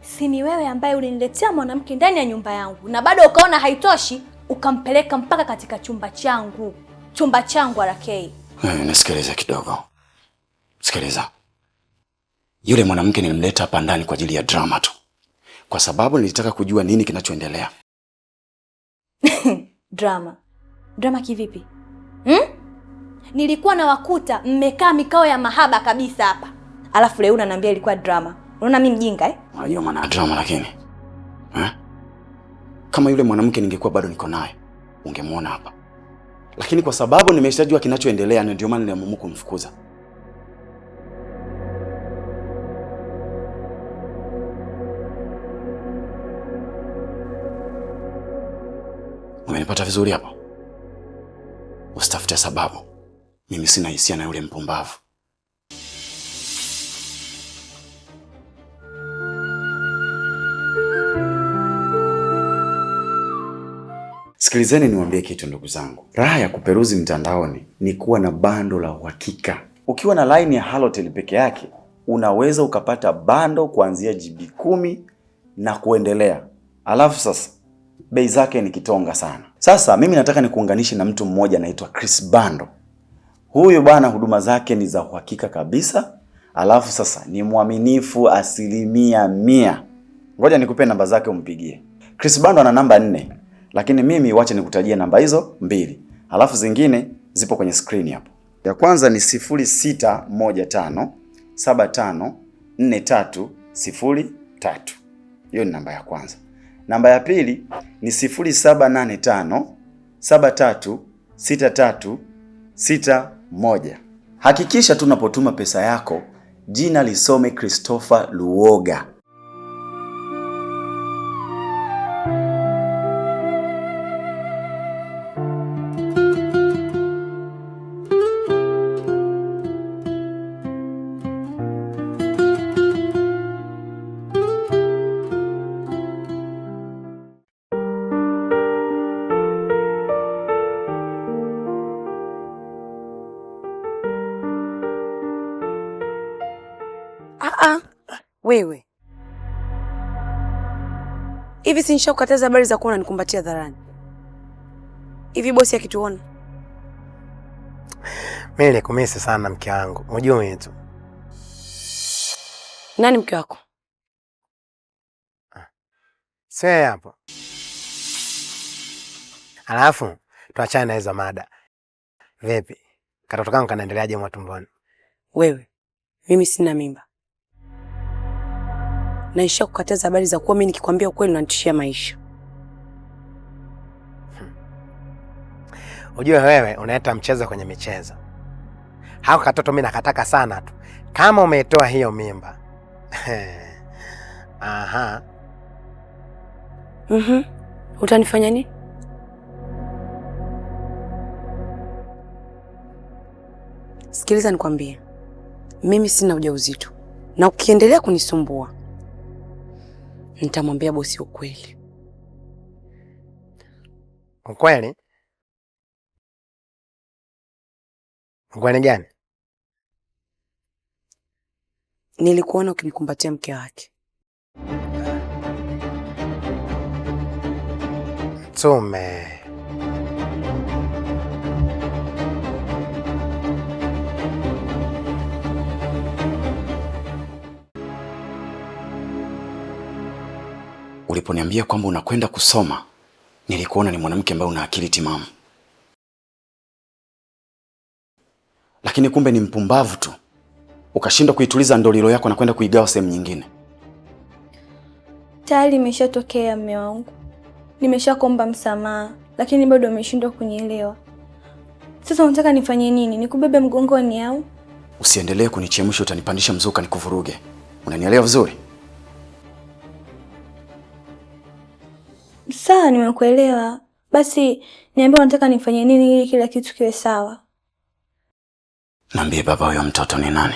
Si ni wewe ambaye uliniletea mwanamke ndani ya nyumba yangu na bado ukaona haitoshi, ukampeleka mpaka katika chumba changu. Chumba changu RK. Nasikiliza kidogo. Sikiliza. Yule mwanamke nilimleta hapa ndani kwa ajili ya drama tu. Kwa sababu nilitaka kujua nini kinachoendelea. Drama? Drama kivipi? Nilikuwa na wakuta mmekaa mikao ya mahaba kabisa hapa. Alafu leo unaniambia ilikuwa drama. Unaona mimi mjinga eh? Unajua maana drama lakini. Kama yule mwanamke ningekuwa bado niko naye, ungemuona hapa. Lakini kwa sababu nimeshajua kinachoendelea ndio maana niliamua kumfukuza. Umenipata vizuri hapo? Usitafute sababu. Mimi sina hisia na yule mpumbavu. Sikilizeni niwaambie kitu ndugu zangu. Raha ya kuperuzi mtandaoni ni kuwa na bando la uhakika. Ukiwa na line ya Halotel peke yake, unaweza ukapata bando kuanzia GB 10 na kuendelea. Alafu sasa bei zake ni kitonga sana. Sasa mimi nataka nikuunganishe na mtu mmoja anaitwa Chris Bando. Huyu bwana huduma zake ni za uhakika kabisa. Alafu sasa ni mwaminifu 100%. Ngoja nikupe namba zake umpigie. Chris Bando ana namba 4. Lakini mimi wacha nikutajie namba hizo 2. Alafu zingine zipo kwenye screen hapo. Ya kwanza ni 0615754303. Hiyo ni namba ya kwanza. Namba ya pili ni 0785736361. Hakikisha tunapotuma pesa yako jina lisome Christopher Luoga. Wewe. Hivi si nishakukataza habari za kuona nikumbatia dharani. Hivi bosi akituona? Mimi nikumisi sana mke wangu. Unajua wetu. Nani mke wako? Sasa hapo. Alafu tuachane na hizo mada. Vipi? Katoto kangu kanaendeleaje matumboni? Wewe. Mimi sina mimba. Naisha kukataza habari za kuwa mimi nikikwambia ukweli unanitishia maisha. Unajua wewe unaeta mchezo kwenye michezo. Hao katoto mimi nakataka sana tu. Kama umetoa hiyo mimba. Aha. Utanifanya nini? Sikiliza nikwambie. Mimi sina ujauzito. Na ukiendelea kunisumbua nitamwambia bosi ukweli. Ukweli? Ukweli gani? Nilikuona ukimkumbatia mke wake. Tume. uliponiambia kwamba unakwenda kusoma, nilikuona ni mwanamke ambaye una akili timamu. Lakini kumbe ni mpumbavu tu. Ukashindwa kuituliza ndolilo yako na kwenda kuigawa sehemu nyingine. Tayari imeshatokea mume wangu. Nimeshakuomba msamaha, lakini bado umeshindwa kunielewa. Sasa unataka nifanye nini? Nikubebe mgongoni au? Usiendelee kunichemsha, utanipandisha mzuka nikuvuruge. Unanielewa vizuri? Sawa, nimekuelewa. Basi niambie unataka nifanye nini ili kila kitu kiwe sawa. Niambie baba huyo mtoto ni nani?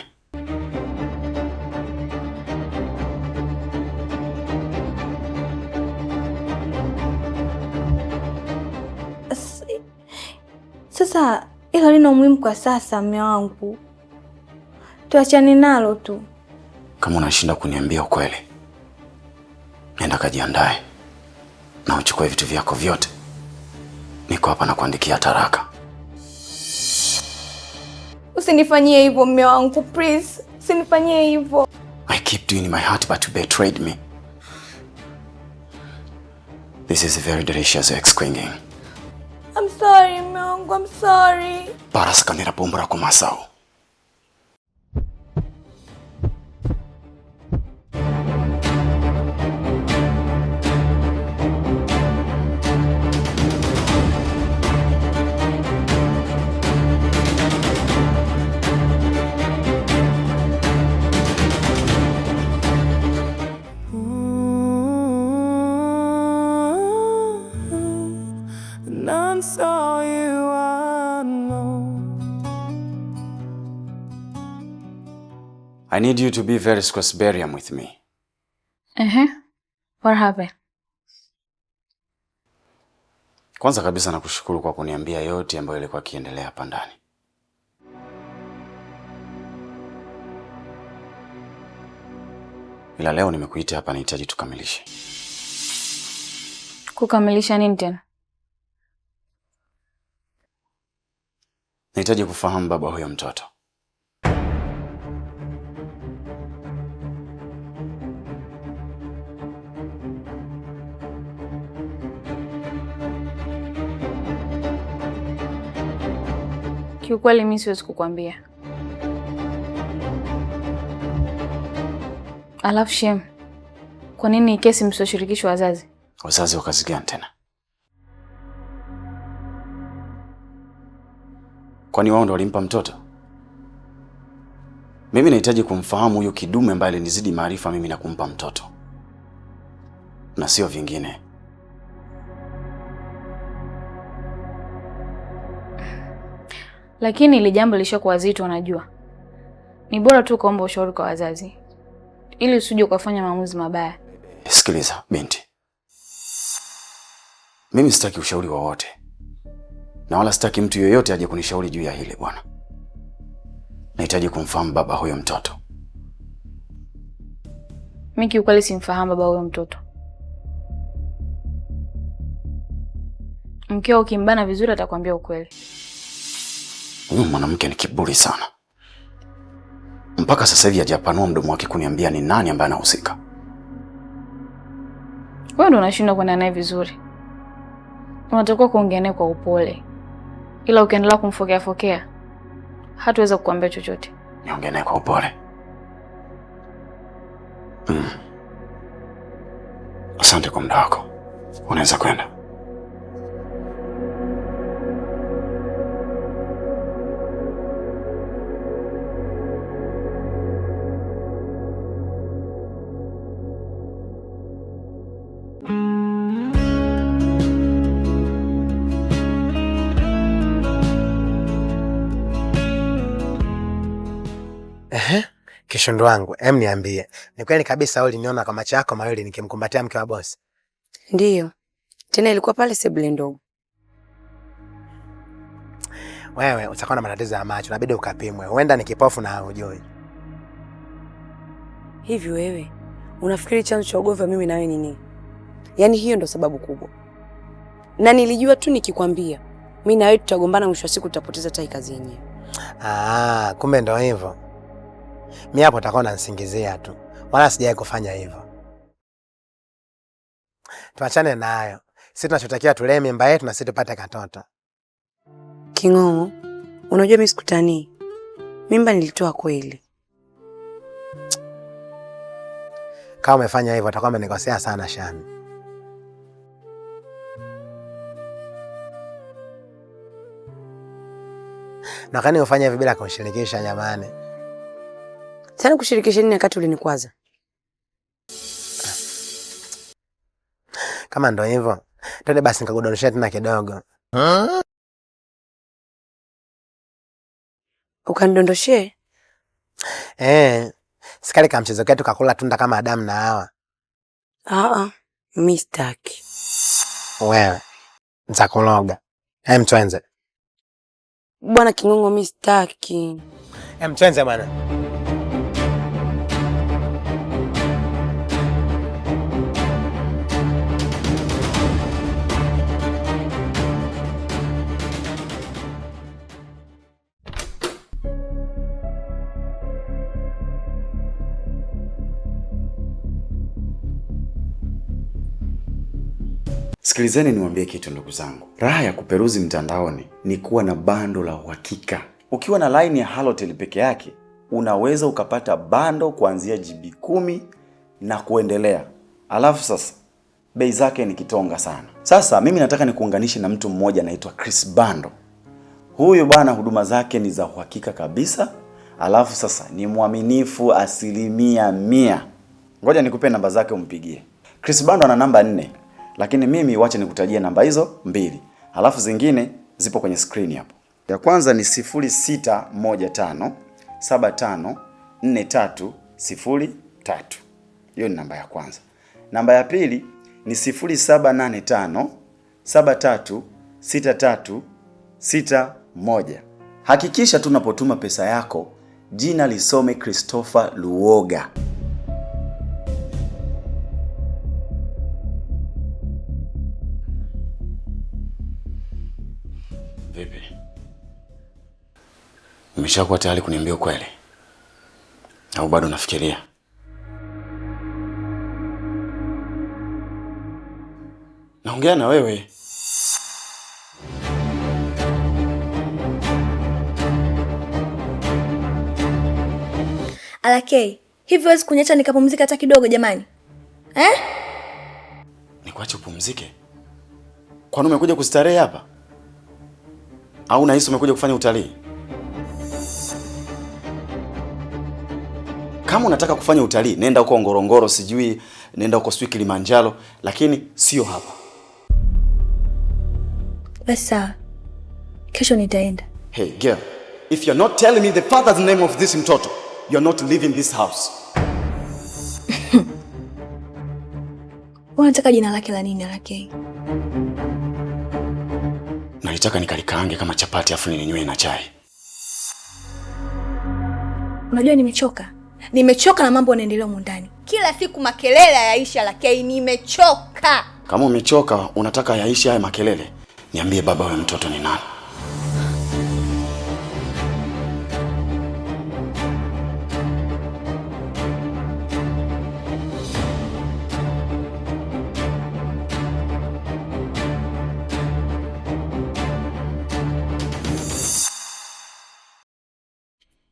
Sasa hilo lina umuhimu kwa sasa mume wangu. Tuachane nalo tu. Kama unashinda kuniambia ukweli, nenda kajiandae na uchukue vitu vyako vyote. Niko hapa na kuandikia taraka. Usinifanyie hivyo mume wangu, please. Usinifanyie hivyo. I keep doing my heart but you betrayed me. This is very delicious ex-quinging. I'm sorry, mume wangu, I'm sorry. Paras kanira pombra kumasau. I need you to be very squaresbarian with me. What happened? Kwanza kabisa nakushukuru kwa kuniambia yote ambayo ilikuwa kiendelea hapa ndani. Ila leo nimekuita hapa nahitaji tukamilishe. Kukamilisha nini tena? Nahitaji kufahamu baba huyo mtoto. Kiukweli mimi siwezi kukwambia. Alafu Shem, kwa nini kesi msioshirikishwa wazazi? Wazazi wa kazi gani tena? Kwani wao ndio walimpa mtoto? Mimi nahitaji kumfahamu huyo kidume ambaye alinizidi maarifa mimi na kumpa mtoto. Na sio vingine. Lakini ile jambo lishakuwa zito, unajua. Ni bora tu kuomba ushauri kwa wazazi ili usije ukafanya maamuzi mabaya. Sikiliza binti. Mimi sitaki ushauri wowote. Na wala sitaki mtu yoyote aje kunishauri juu ya hili bwana. Nahitaji kumfahamu baba huyo mtoto. Mimi kiukweli simfahamu baba huyo mtoto. Mkeo ukimbana vizuri atakwambia ukweli. Huyu mwanamke ni kiburi sana. Mpaka sasa hivi hajapanua mdomo wake kuniambia ni nani ambaye anahusika. Wewe ndo unashindwa kwenda naye vizuri. Unatakiwa kuongea naye kwa upole. Ila ukiendelea kumfokea hatuweza kukuambia chochote. Niongee naye kwa upole. Asante kwa muda wako. Unaweza kwenda. Kishondo wangu, niambie. Ni kweli kabisa uliniona kwa macho yako mawili nikimkumbatia mke wa bosi? Ndiyo. Tena ilikuwa pale sebule ndogo. Wewe utakuwa na matatizo ya macho, inabidi ukapimwe. Huenda ni kipofu na hujui. Hivi wewe, unafikiri chanzo cha ugomvi mimi na wewe ni nini? Yaani hiyo ndo sababu kubwa. Na nilijua tu nikikwambia, mimi na wewe tutagombana, mwisho wa siku tutapoteza tai kazi yenyewe. Kumbe ndo hivyo. Mimi hapo utakuwa unanisingizia tu. Wala sijawahi kufanya hivyo. tuachane nayo. Sisi tunachotakiwa tulee mimba yetu na sisi tupate katoto. King'ong'o, unajua mimi sikutani. Mimba nilitoa kweli. Kama umefanya hivyo utakuwa umenikosea sana Shami. Na kani ufanye hivi bila kunishirikisha jamani? Sana kushirikisha nini wakati ulinikwaza? Kama ndo hivyo, twende basi nikakudondosha tena kidogo. Ukanidondoshe? Sikali kama mchezo ketu kakula tunda kama Adamu na Hawa. Mimi sitaki. Wewe, nitakuloga. Mtwenze. Bwana King'ong'o, mimi sitaki. Mtwenze bwana. Sikilizeni niwaambie kitu ndugu zangu. Raha ya kuperuzi mtandaoni ni kuwa na bando la uhakika. Ukiwa na line ya Halotel peke yake, unaweza ukapata bando kuanzia GB 10 na kuendelea. Alafu sasa, bei zake ni kitonga sana. Sasa mimi nataka nikuunganishe na mtu mmoja anaitwa Chris Bando. Huyu bwana huduma zake ni za uhakika kabisa. Alafu sasa ni mwaminifu 100%. Ngoja nikupe namba zake umpigie. Chris Bando ana namba 4. Lakini mimi wacha nikutajie namba hizo 2. Halafu zingine zipo kwenye screen hapo. Ya kwanza ni 0615754303. Hiyo ni namba ya kwanza. Namba ya pili ni 0785736361. Hakikisha tunapotuma pesa yako jina lisome Christopher Luoga. Vipi? Umeshakuwa tayari kuniambia ukweli? Au bado unafikiria? Naongea na wewe. Alakei, hivi huwezi kuniacha nikapumzika hata kidogo jamani? Nikuache upumzike? Kwani umekuja kustarehe hapa? Au unahisi umekuja kufanya utalii? Kama unataka kufanya utalii, nenda huko Ngorongoro, sijui nenda huko Kilimanjaro, lakini sio hapa. Basi sawa. Kesho nitaenda. Hey girl, if you're not telling me the father's name of this mtoto, you're not leaving this house. Unataka jina lake la nini Alakei? Nalitaka nikalikaange kama chapati afu ninywe na chai. Unajua nimechoka. Nimechoka na mambo yanaendelea huko ndani. Kila siku makelele yaisha Alakei, nimechoka. Kama umechoka, unataka yaisha haya makelele, niambie baba wa mtoto ni nani?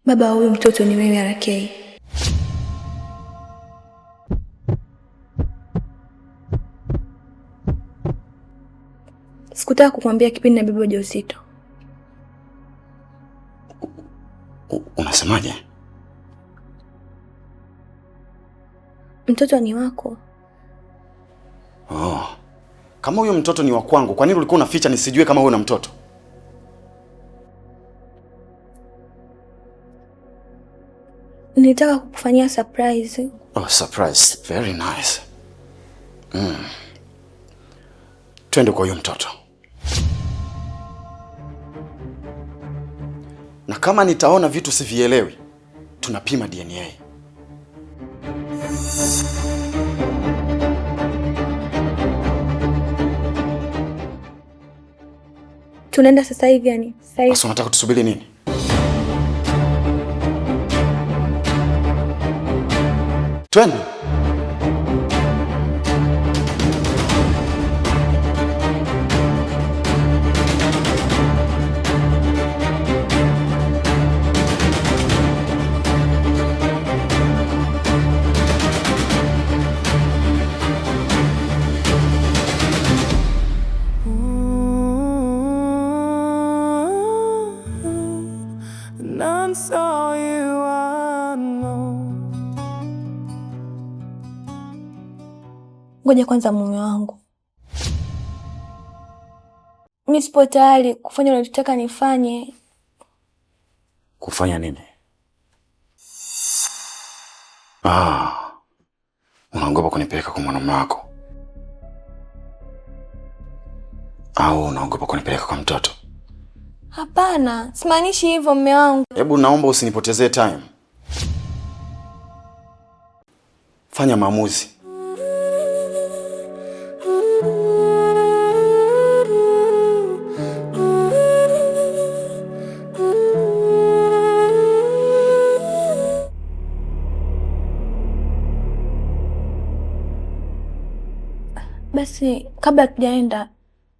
Baba wa huyu mtoto ni wewe Alakei. Sikutaka kukwambia kipindi na beba ujauzito. Unasemaje? Mtoto ni wako. Kama huyo mtoto ni wa kwangu, kwa nini ulikuwa unaficha nisijue kama wewe una mtoto? Nilitaka kukufanyia surprise. Surprise. Very nice. Twende kwa huyo mtoto. Na kama nitaona vitu sivielewi, tunapima DNA. Tunaenda sasa hivi yani? Sasa hivi. Basi unataka tusubiri nini? Twende. Ngoja kwanza mume wangu. Mimi sipo tayari kufanya unachotaka nifanye. Kufanya nini? Unaogopa kunipeleka kwa mwanamume wako? Au unaogopa kunipeleka kwa mtoto? Hapana, simaanishi hivyo mume wangu. Hebu naomba usinipotezee time. Fanya maamuzi. Basi kabla tujaenda,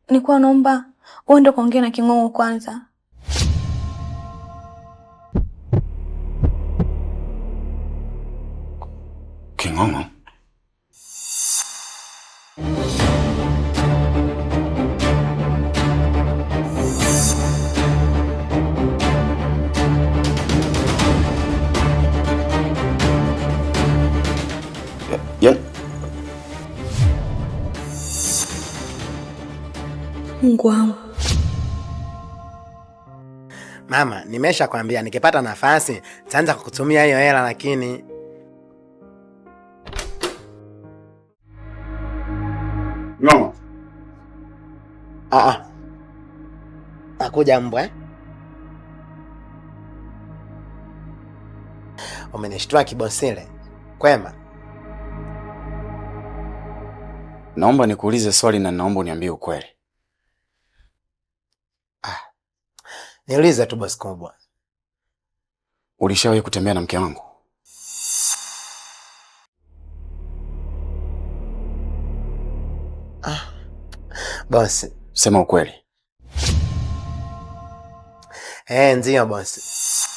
nilikuwa naomba uende kuongea na King'ong'o kwanza. King'ong'o? Mungu wangu. Mama, nimesha kwambia nikipata nafasi nitaanza kukutumia hiyo hela, lakini No. Nakuja mbwa. Umenishtua kibosile. Kwema? Naomba nikuulize swali na naomba uniambie ukweli. Niulize tu boss kubwa. Ulishawahi kutembea na mke wangu? Boss, sema ukweli. Ndio boss.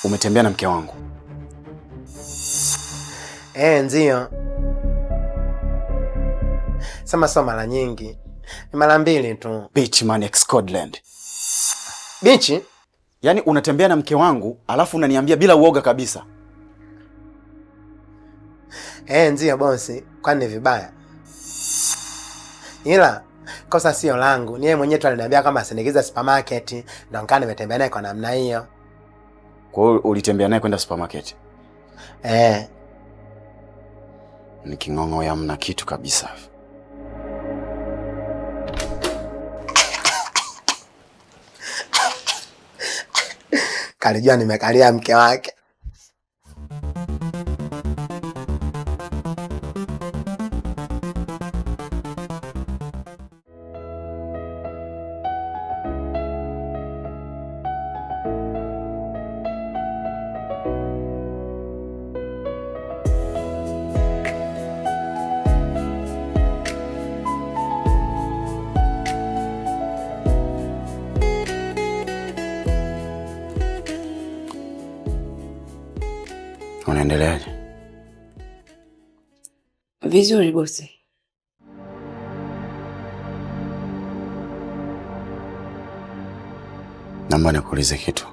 Umetembea na mke wangu? Ndio. Sema sio mara nyingi. Ni mara 2 tu. Bitch man ex Scotland. Bitch? Yaani unatembea na mke wangu alafu unaniambia bila uoga kabisa. Ndio boss, kwani vibaya? Ila kosa sio langu. Ni yeye mwenyewe tu aliniambia kama asinigiza supermarket, ndio nikana nimetembea naye kwa namna hiyo. Kwa hiyo ulitembea naye kwenda supermarket? Ni King'ong'o ya mna kitu kabisa. Kalijua nimekalia mke wake. Unaendeleaje? Vizuri bosi. Naomba nikuulize kitu.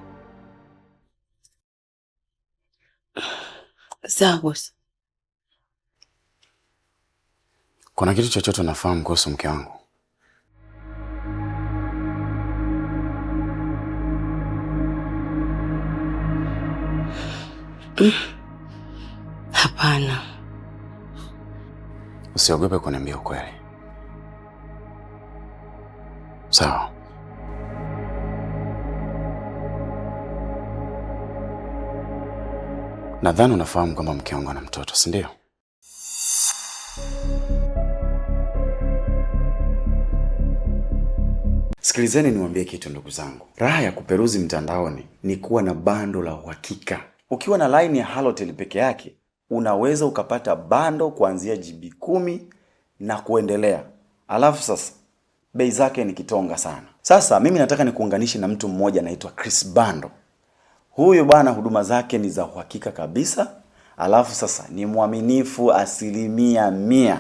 Sawa bosi. Kuna kitu chochote unafahamu kuhusu mke wangu? Hapana. Usiogope kuniambia ukweli. Sawa. Nadhani unafahamu kwamba mke wangu ana mtoto, si ndio? Sikilizeni niwaambie kitu ndugu zangu. Raha ya kuperuzi mtandaoni ni kuwa na bando la uhakika. Ukiwa na line ya Halotel peke yake, unaweza ukapata bando kuanzia GB 10 na kuendelea. Alafu sasa bei zake ni kitonga sana. Sasa mimi nataka nikuunganishe na mtu mmoja anaitwa Chris Bando. Huyu bwana huduma zake ni za uhakika kabisa. Alafu sasa ni mwaminifu 100%.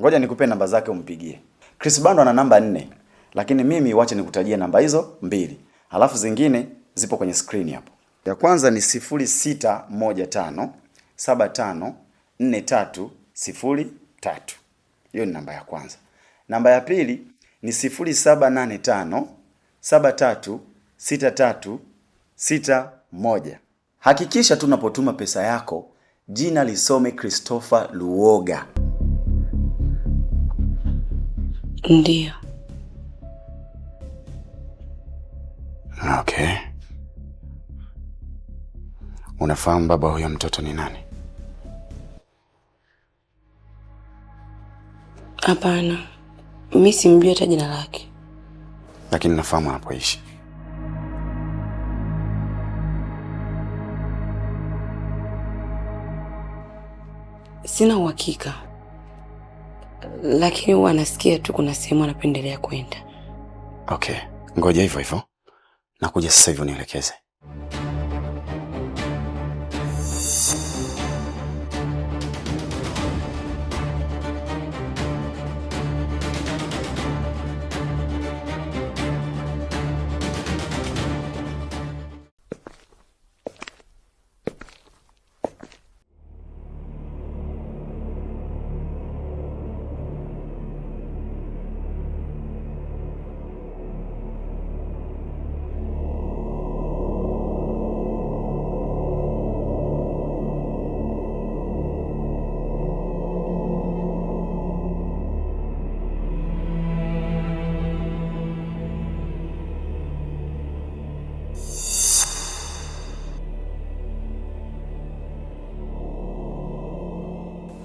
Ngoja nikupe namba zake umpigie. Chris Bando ana namba 4, lakini mimi wacha nikutajie namba hizo 2. Alafu zingine zipo kwenye screen hapo. Ya kwanza ni 0615 754303. Hiyo ni namba ya kwanza. Namba ya pili ni 0785736361. Hakikisha tunapotuma pesa yako jina lisome Christopher Luoga. Ndio. Okay. Unafahamu baba huyo mtoto ni nani? Hapana. Mimi simjui hata jina lake. Lakini nafahamu anapoishi. Sina uhakika. Lakini huwa nasikia tu kuna sehemu anapendelea kwenda. Okay. Ngoja hivyo. Nakuja sasa hivi unielekeze.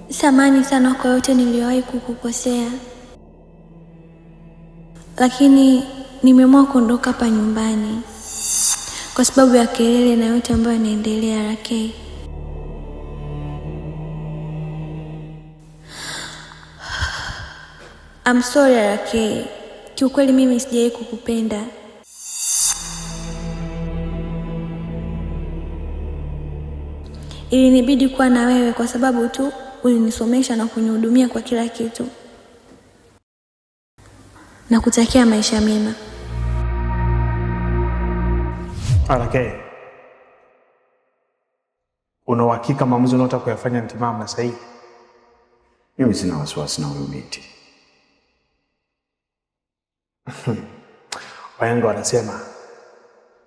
Samahani sana kwa yote niliyowahi kukukosea. Lakini nimeamua kuondoka hapa nyumbani kwa sababu ya kelele na yote ambayo yanaendelea RK. I'm sorry RK. Kiukweli mimi sijawahi kukupenda. Ilinibidi kuwa na wewe kwa sababu tu ulinisomesha na kunihudumia kwa kila kitu. Nakutakia maisha mema. RK. Una uhakika maamuzi unayotaka kuyafanya ni timamu na sahihi? Mimi sina wasiwasi na huyo binti. Wahenga wanasema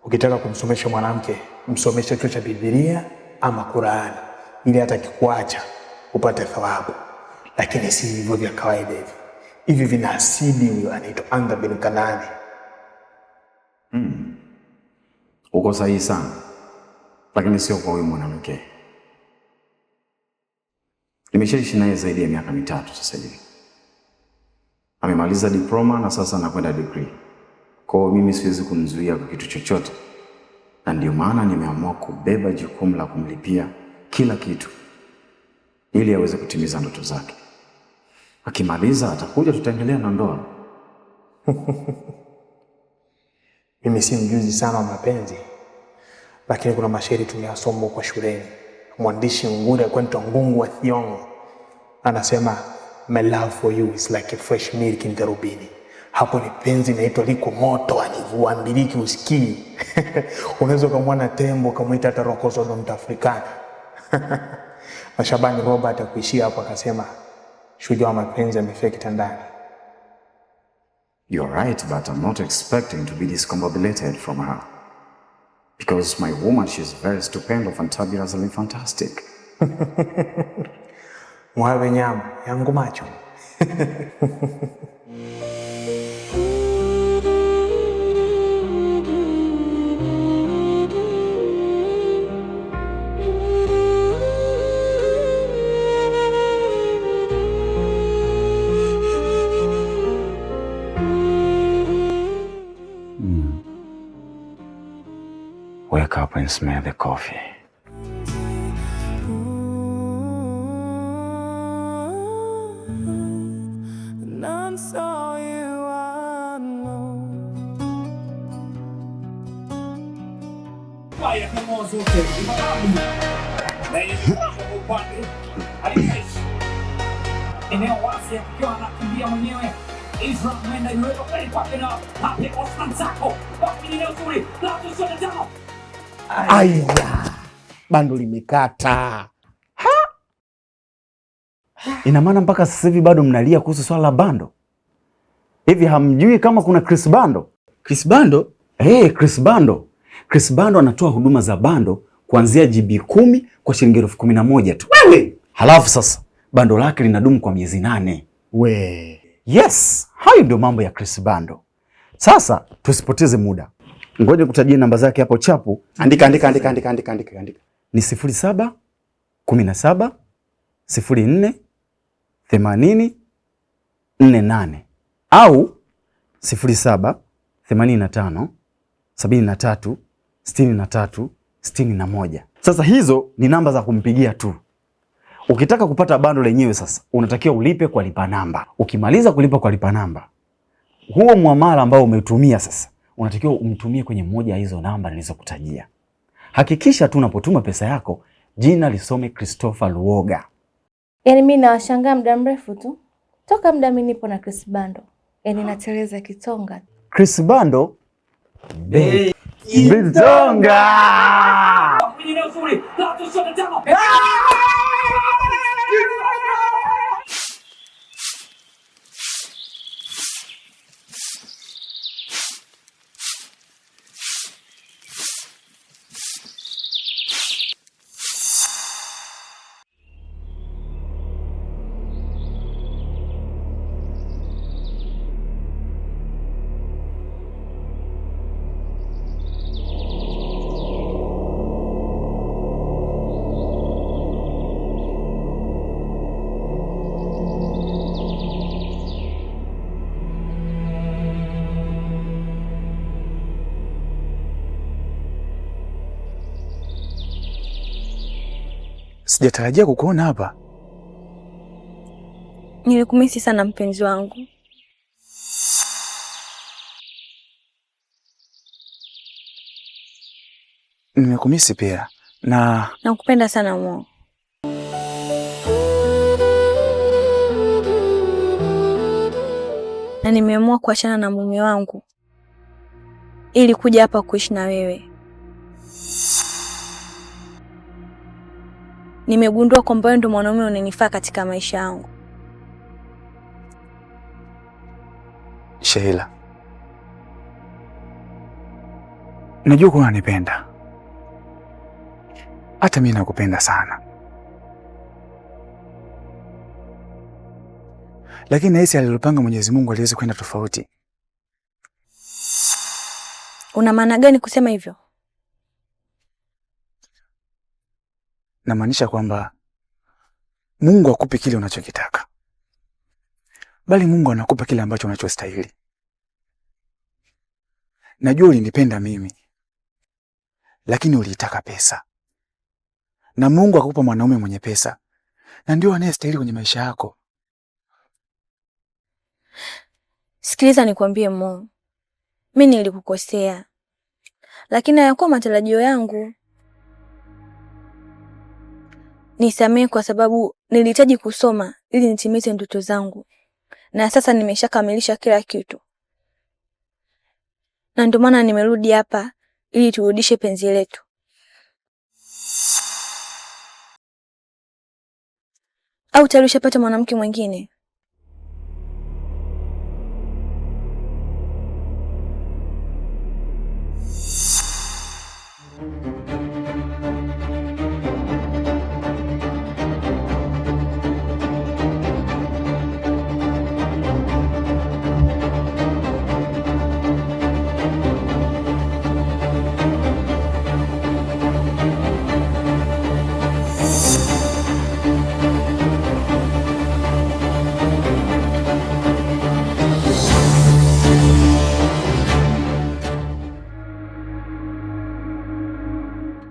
ukitaka kumsomesha mwanamke msomeshe chuo cha Biblia ama Qur'ani ili hata kikuacha upate thawabu. Lakini si hivyo vya kawaida hivi. Hivi vina asidi huyo anaitwa Anga bin Kanani. Uko sahihi sana. Lakini sio kwa huyo mwanamke. Nimeshaishi naye zaidi ya miaka 3 sasa hivi. Amemaliza diploma na sasa anakwenda degree. Kwa hiyo mimi siwezi kumzuia kwa kitu chochote. Na ndio maana nimeamua kubeba jukumu la kumlipia kila kitu ili aweze kutimiza ndoto zake. Akimaliza atakuja tutaendelea na ndoa. Mimi si mjuzi sana wa mapenzi. Lakini kuna mashairi tuliyasoma kwa shuleni. Mwandishi nguri anaitwa Ngungu wa Thiong'o anasema my love for you is like a fresh milk in the rubini. Hapo ni penzi inaitwa liko moto, anivuambiliki usikii. Unaweza kumwona tembo kumuita hata rokozo ndo mtaafrikana. Na Shabani Robert akuishia hapo akasema shujaa wa mapenzi amefia kitandani. You're right, but I'm not expecting to be discombobulated from her. Because my woman, she's very stupendous, fantabulously fantastic. Mwawe nyama yangu macho. Wake up and smell the coffee. None saw you, I know. Vaya famoso usted, upande aliyeshi eneo wazi akiwa anakimbia mwenyewe. Israel mwenda yuwepo kwenye kwake na hape Osman Sako wapi ni nzuri la kushoto tano. Aya, bando limekata. Ina maana mpaka sasa hivi bado mnalia kuhusu swala la bando? Hivi hamjui kama kuna Chris Bando? Chris Bando? Chris Bando. Chris Bando anatoa huduma za bando kuanzia GB 10 kwa shilingi 11,000 tu. Wewe! Halafu sasa bando lake linadumu kwa miezi 8. We. Yes, hayo ndio mambo ya Chris Bando. Sasa tusipoteze muda. Ngoja kutajia namba zake hapo chapu. Andika. Ni 07 17 04 80 48 au 07 85 73 63 61. Sasa hizo ni namba za kumpigia tu. Ukitaka kupata bando lenyewe sasa unatakiwa ulipe kwa lipa namba. Ukimaliza kulipa kwa lipa namba, huo muamala ambao umetumia sasa unatakiwa umtumie kwenye moja ya hizo namba nilizokutajia. Hakikisha tu unapotuma pesa yako jina lisome Christopher Luoga. Yaani mimi nawashangaa muda mrefu tu. Toka muda mimi nipo na Chris Bando. Yaani nateleza kitonga. Chris Bando Bitonga. Sijatarajia kukuona hapa. Nilikumisi sana mpenzi wangu. Nimekumisi pia. Nakupenda sana Mo. Na nimeamua kuachana na mume wangu ili kuja hapa kuishi na wewe. Nimegundua kwamba wewe ndio mwanaume unanifaa katika maisha yangu. Sheila, najua kuwa unanipenda. Hata mimi nakupenda sana. Lakini nahisi alilopanga Mwenyezi Mungu aliweza kwenda tofauti. Una maana gani kusema hivyo? Namaanisha kwamba Mungu hakupi kile unachokitaka, bali Mungu anakupa kile ambacho unachostahili. Najua ulinipenda mimi, lakini uliitaka pesa. Na Mungu akakupa mwanaume mwenye pesa, na ndio anayestahili kwenye maisha yako. Sikiliza nikwambie Mo. Mimi nilikukosea. Lakini hayakuwa matarajio yangu. Nisamehe kwa sababu nilihitaji kusoma ili nitimize ndoto zangu. Na sasa nimeshakamilisha kila kitu. Na ndio maana nimerudi hapa ili turudishe penzi letu. Au tayari ushapata mwanamke mwingine?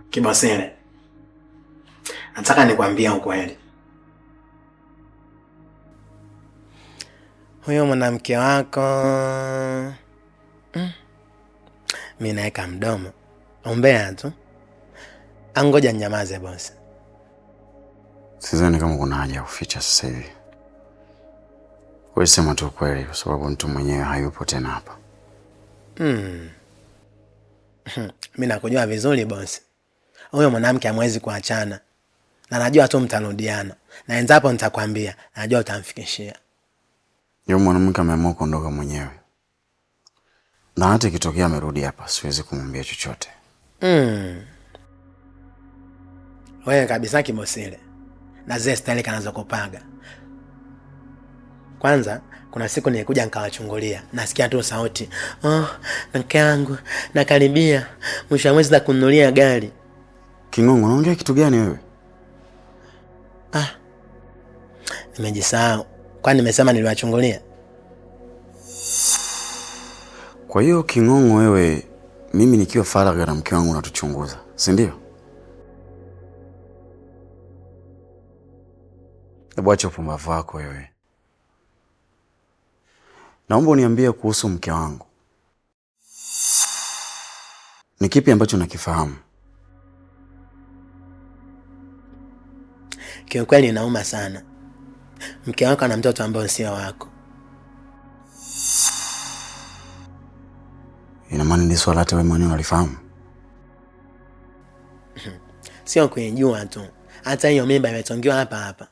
Kibasele, nataka nikwambie ukweli. Huyo mwanamke wako mimi naeka mdomo. Ombea tu. Angoja nyamaze boss. Sidhani kama kuna haja ya kuficha sasa hivi. Wewe sema tu kweli kwa sababu mtu mwenyewe hayupo tena hapa. Mimi nakujua vizuri boss. Huyo mwanamke hamwezi kuachana. na najua tu mtarudiana, na endapo nitakwambia najua utamfikishia. Yule mwanamke ameamua kuondoka mwenyewe, na hata ikitokea amerudi hapa siwezi kumwambia chochote. Wewe kabisa Kibosile, na zile style kanazokupaga. Kwanza kuna siku nilikuja nikawachungulia, nasikia tu sauti, mke wangu nakaribia mwisho wa mwezi za kununulia gari. Kingongo, unaongea kitu gani wewe? Nimejisahau. Kwani nimesema niliwachungulia? Kwa hiyo Kingongo, wewe mimi nikiwa faragha na mke wangu unatuchunguza, si ndio? Hebu acha upumbavu wako wewe. Naomba uniambie kuhusu mke wangu. Ni kipi ambacho nakifahamu? Kiukweli inauma sana. Mke wako ana mtoto ambaye sio wako. Ina maana ni swala hata wewe mwenyewe unalifahamu? Sio kujua tu. Hata hiyo mimba imetongiwa hapa hapa.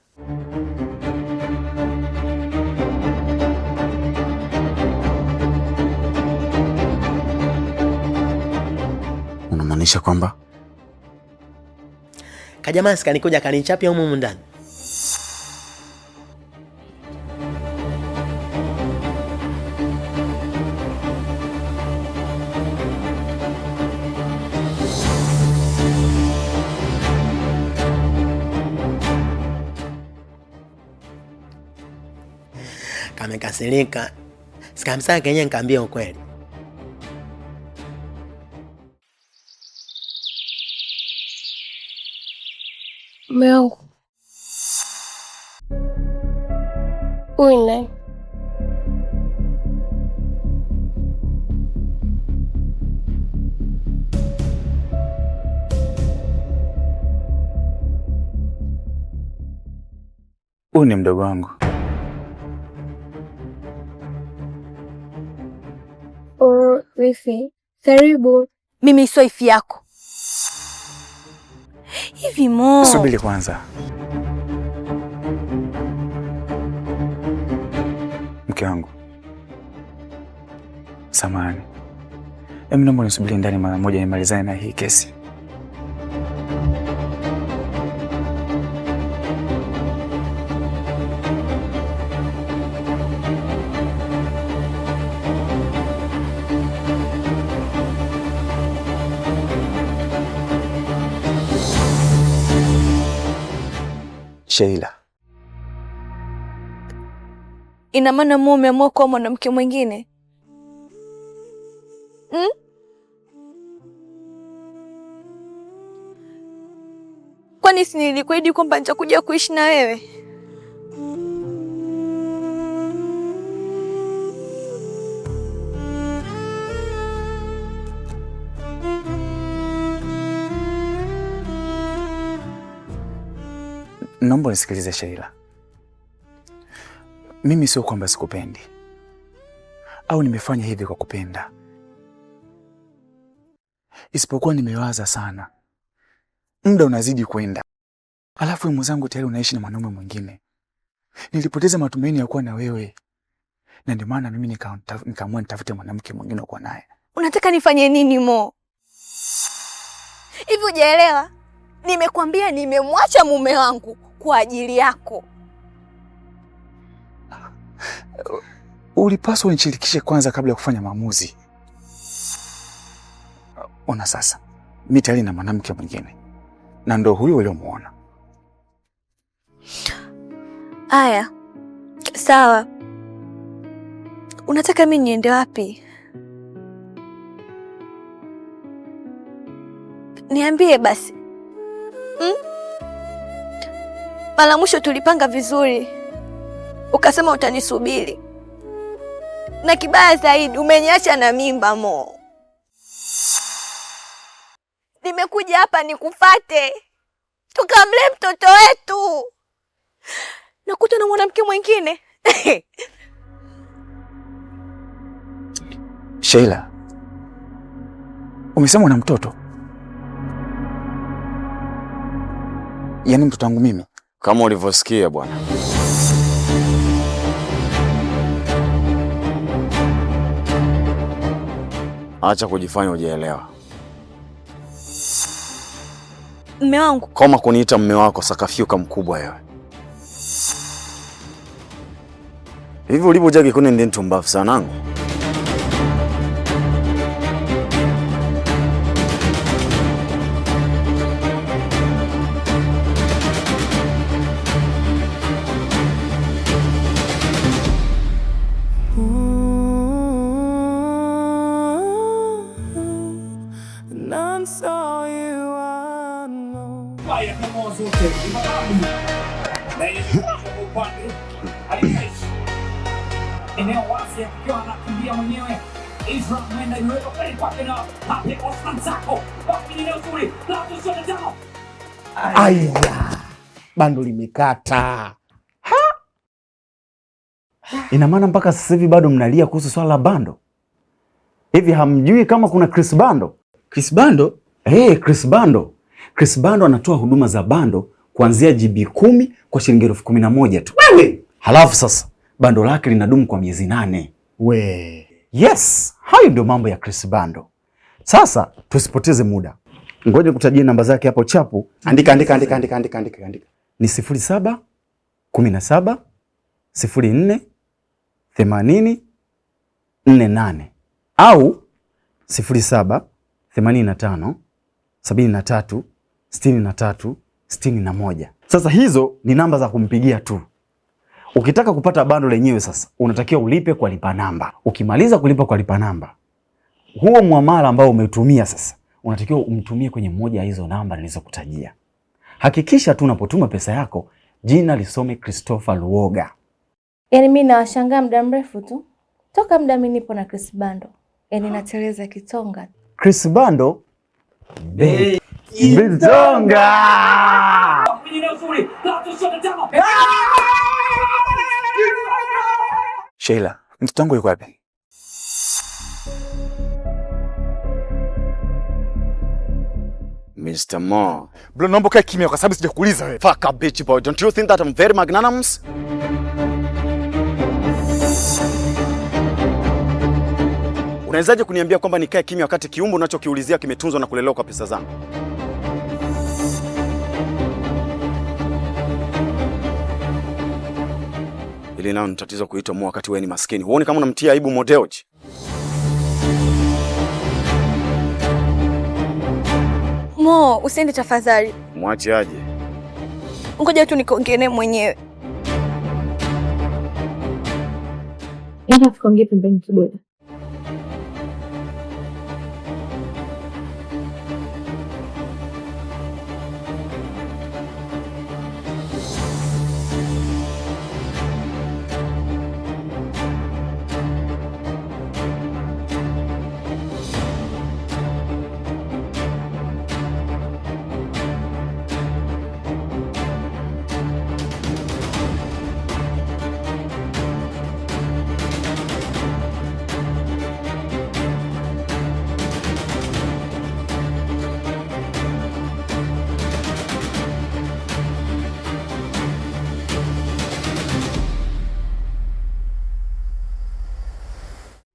Unamaanisha kwamba kajamaa sikanikuja kanichapia humu ndani? Kamekasirika. Sikamsaka kenye nikaambia ukweli. Meu. Uine. Huyu ni mdogo wangu. Wifi. Karibu. Mimi sio ifi yako. Hivi Mo. Subiri kwanza. Mke wangu. Samahani. Naomba nisubiri ndani mara moja nimalizane na hii kesi. Sheila. Ina maana Mo umeamua kuwa mwanamke mwingine? Kwani si nilikuahidi kwamba nitakuja kuishi na wewe? Naomba nisikilize Sheila. Mimi sio kwamba sikupendi au nimefanya hivi kwa kupenda, isipokuwa nimewaza sana. Muda unazidi kwenda, alafu wewe mwenzangu tayari unaishi na mwanaume mwingine. Nilipoteza matumaini ya kuwa na wewe, na ndio maana mimi nikaamua nitafute mwanamke mwingine kuwa naye. Unataka nifanye nini Mo? Hivi hujaelewa? Nimekwambia nimemwacha mume wangu kwa ajili yako. Ulipaswa unishirikishe kwanza kabla ya kufanya maamuzi. Ona sasa, mimi tayari na mwanamke mwingine, na ndo huyo uliomuona. Aya, sawa. Unataka mimi niende wapi? Niambie basi. Mara mwisho tulipanga vizuri, ukasema utanisubiri, na kibaya zaidi umeniacha na mimba Mo. Nimekuja hapa nikufate tukamlee mtoto wetu, nakuta na mwanamke mwingine. Sheila, umesema una mtoto? Yaani mtoto wangu mimi? Kama ulivyosikia bwana. Acha kujifanya hujaelewa. Mme wangu. Koma kuniita mme wako, sakafyuka mkubwa wewe. Hivi ulipojagi kuni ndi mtumbafu sanangu? Eneo wazi akiwa anakimbia mwenyewe. Isra mwenda yuweka kweli kwake na hape Osman Sako. Baki ni eneo zuri. Lato sote tano. Aya. Bando limekata. Ina maana mpaka sasa hivi bado mnalia kuhusu swala la bando? Hivi hamjui kama kuna Chris Bando? Chris Bando? Chris Bando. Chris Bando anatoa huduma za bando kuanzia GB 10 kwa shilingi 11,000 tu. Wewe! Halafu sasa bando lake linadumu kwa miezi 8. We. Yes, hayo ndio mambo ya Chris Bando. Sasa tusipoteze muda. Ngoja kutajia namba zake hapo chapu. Andika. Ni 07 17 04 80 48 au 07 85 73 63 61. Sasa hizo ni namba za kumpigia tu. Ukitaka kupata bando lenyewe sasa unatakiwa ulipe kwa lipa namba. Ukimaliza kulipa kwa lipa namba, huo muamala ambao umetumia sasa unatakiwa umtumie kwenye moja ya hizo namba nilizokutajia. Hakikisha tu unapotuma pesa yako jina lisome Christopher Luoga. Yaani mimi nawashangaa muda mrefu tu. Toka muda mimi nipo na Chris Bando. Yaani nateleza kitonga. Chris Bando Bitonga. Sheila, mtoto wangu yuko wapi? Mr. Mo. Bro, naomba kae kimya kwa sababu sijakuuliza wewe. Fuck a bitch boy. Don't you think that I'm very magnanimous? Unawezaje kuniambia kwamba nikae kimya wakati kiumbe unachokiulizia kimetunzwa na kulelewa kwa pesa zangu? Ili nao ni tatizo kuitwa Mo wakati wewe ni maskini. Huoni kama unamtia aibu Modeoji? Mo, usiende tafadhali. Mwache aje. Ngoja tu nikaongee naye mwenyewe. Nenda tukaongee pembeni kidogo.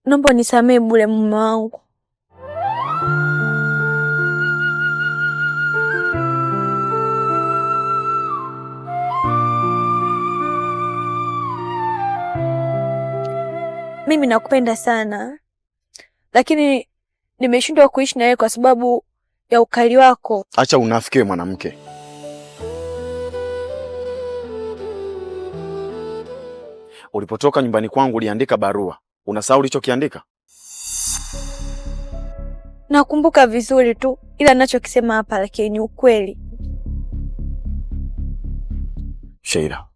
Naomba nisamee bure mume wangu. Mimi nakupenda sana. Lakini nimeshindwa kuishi na wewe kwa sababu ya ukali wako. Acha unafiki wewe mwanamke. Ulipotoka nyumbani kwangu uliandika barua. Unasahau ulichokiandika? Nakumbuka vizuri tu, ila ninachokisema hapa lakini ni ukweli. Sheila.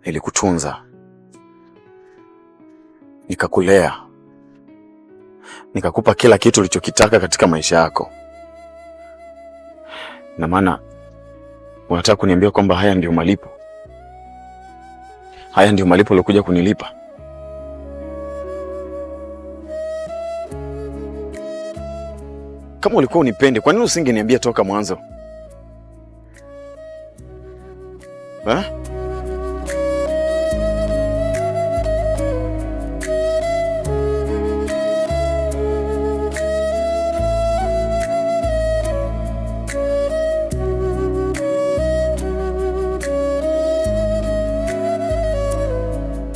Nilikutunza. Nikakulea. Nikakupa kila kitu ulichokitaka katika maisha yako. Na maana unataka kuniambia kwamba haya ndio malipo? Haya ndio malipo uliokuja kunilipa? Kama ulikuwa unipende, kwa nini usingeniambia toka mwanzo?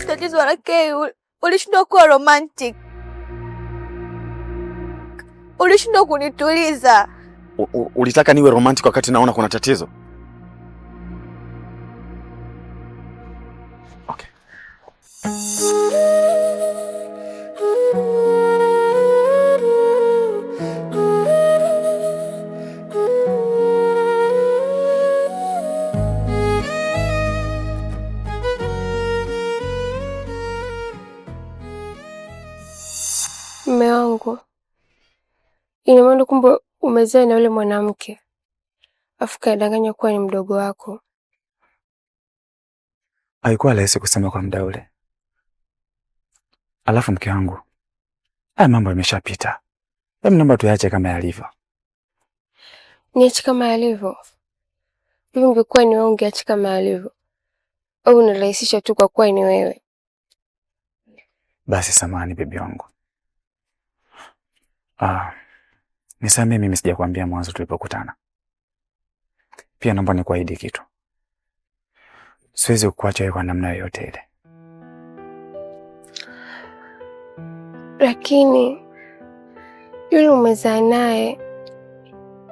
Tatizo lake ulishindwa kuwa romantic. Ulishindwa kunituliza. Ulitaka niwe romantic wakati naona kuna tatizo? Okay. Mume wangu, ina maana kumbe umezaa na yule mwanamke afu kadanganya kuwa ni mdogo wako? Haikuwa rahisi kusema kwa muda ule. Alafu mke wangu, haya mambo yameshapita. Hebu naomba tuyaache kama yalivyo. Niache kama yalivyo? Hivi ungekuwa ni wewe ungeache kama yalivyo? Au unarahisisha tu kwa kuwa ni wewe? Basi samahani bibi wangu. Nisamehe mimi sijakwambia mwanzo tulipokutana. Pia naomba nikuahidi kitu. Siwezi kukuacha wewe kwa namna yoyote ile. Lakini yule umezaa naye,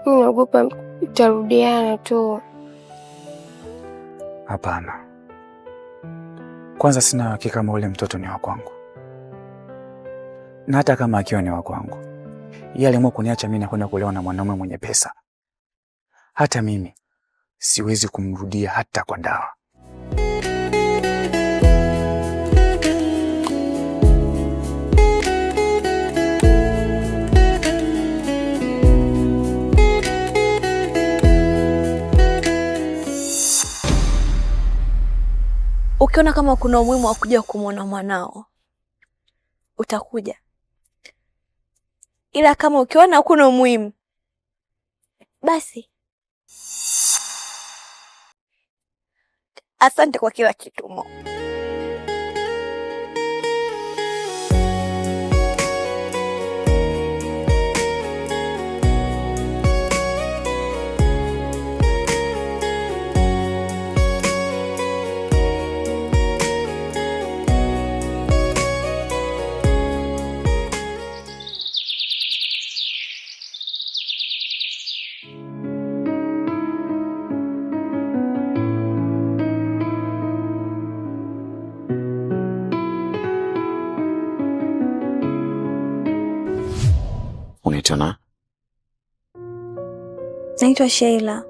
mimi naogopa utarudiana tu. Hapana. Kwanza sina hakika kama ule mtoto ni wa kwangu. Na hata kama akiwa ni wa kwangu, yeye aliamua kuniacha mimi na kwenda kuolewa na mwanaume mwenye pesa. Hata mimi siwezi kumrudia hata kwa dawa. Ukiona kama kuna umuhimu wa kuja kumwona mwanao, utakuja. Ila kama ukiona kuna umuhimu, basi asante kwa kila kitu Mo. Unaitwa? Naitwa Sheila.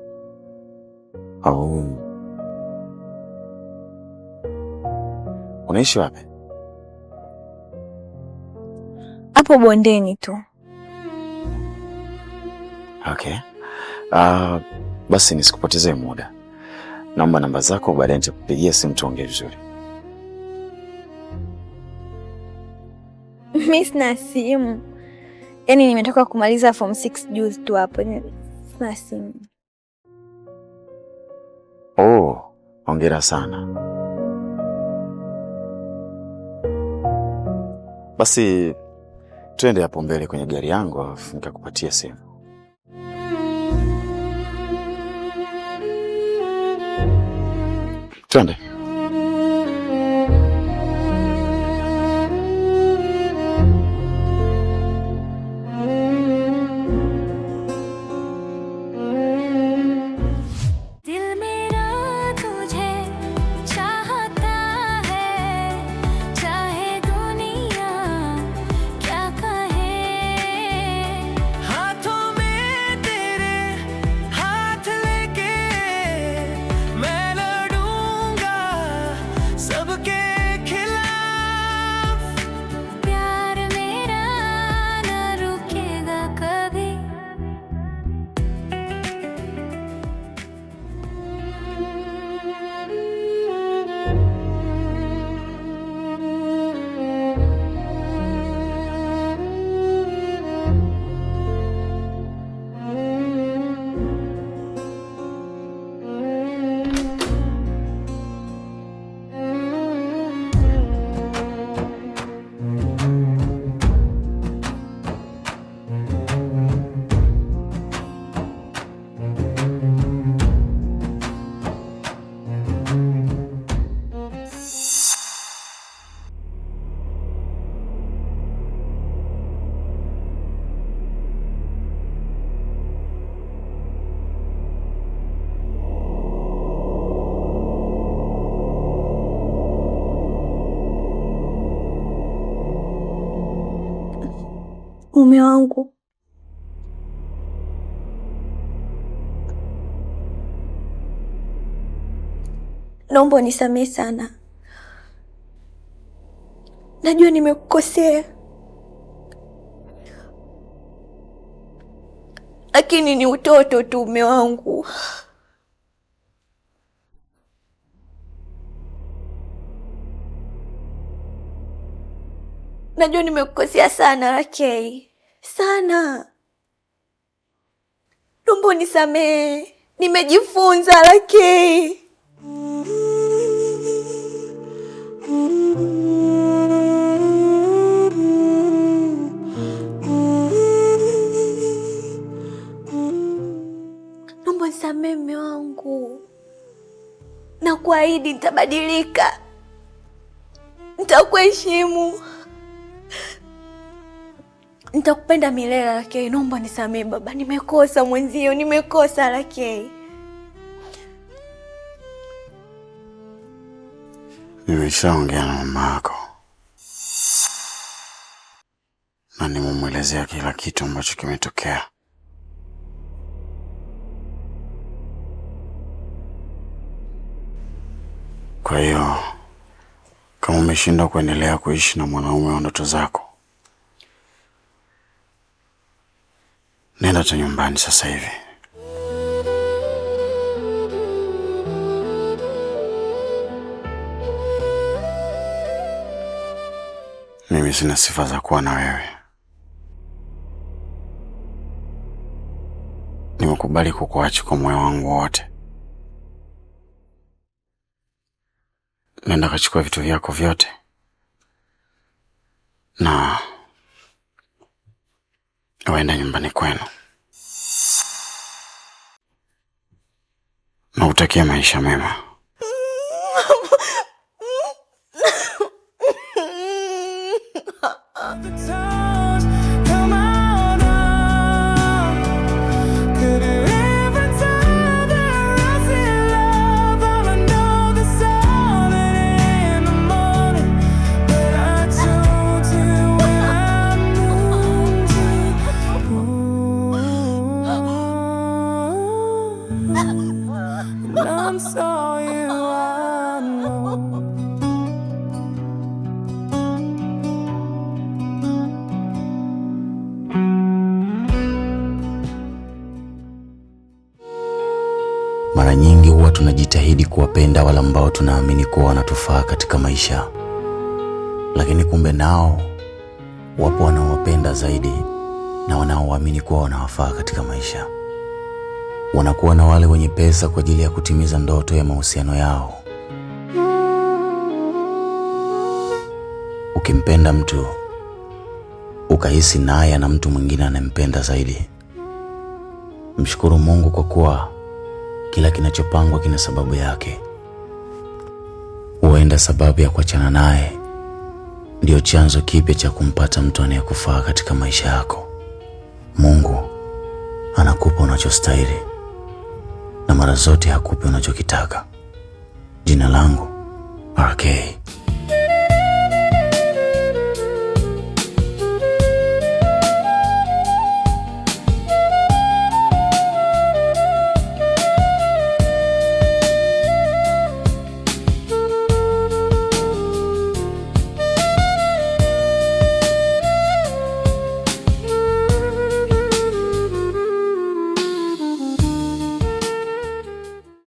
Unaishi wapi? Hapo bondeni tu. Okay. Basi nisikupotezee muda. Naomba namba zako, baadaye nitakupigia simu tuongee vizuri. Mimi sina simu. Yaani nimetoka kumaliza form 6 juzi tu hapo. Sina simu. Hongera sana. Basi twende hapo mbele kwenye gari yangu afu nikakupatia simu. Twende. Mume wangu, naomba unisamehe sana. Najua nimekukosea, lakini ni utoto tu mume wangu. Najua nimekukosea sana Rakei, sana. Naomba unisamehe, nimejifunza Rakei. Naomba nisamehe mume wangu, na kuahidi nitabadilika, nitakuheshimu, nitakupenda milele Rakei. Naomba nisamehe baba, nimekosa mwenzio, nimekosa Rakei. Nimeshaongea na mama yako na nimemwelezea kila kitu ambacho kimetokea. Kwa hiyo kama umeshindwa kuendelea kuishi na mwanaume wa ndoto zako, nenda tu nyumbani sasa hivi. Mimi sina sifa za kuwa na wewe. Nimekubali kukuacha kwa moyo wangu wote. Nenda kachukua vitu vyako vyote na waenda nyumbani kwenu. Na utakia maisha mema. Mara nyingi huwa tunajitahidi kuwapenda wale ambao tunaamini kuwa wanatufaa katika maisha, lakini kumbe nao wapo wanaowapenda zaidi na wanaoamini kuwa wanawafaa katika maisha. Wanakuwa na wale wenye pesa kwa ajili ya kutimiza ndoto ya mahusiano yao. Ukimpenda mtu ukahisi naye na mtu mwingine anempenda zaidi, mshukuru Mungu kwa kuwa kila kinachopangwa kina sababu yake. Huenda sababu ya kuachana naye ndio chanzo kipya cha kumpata mtu anayekufaa katika maisha yako. Mungu anakupa unachostahili na mara zote hakupi unachokitaka. Jina langu RK.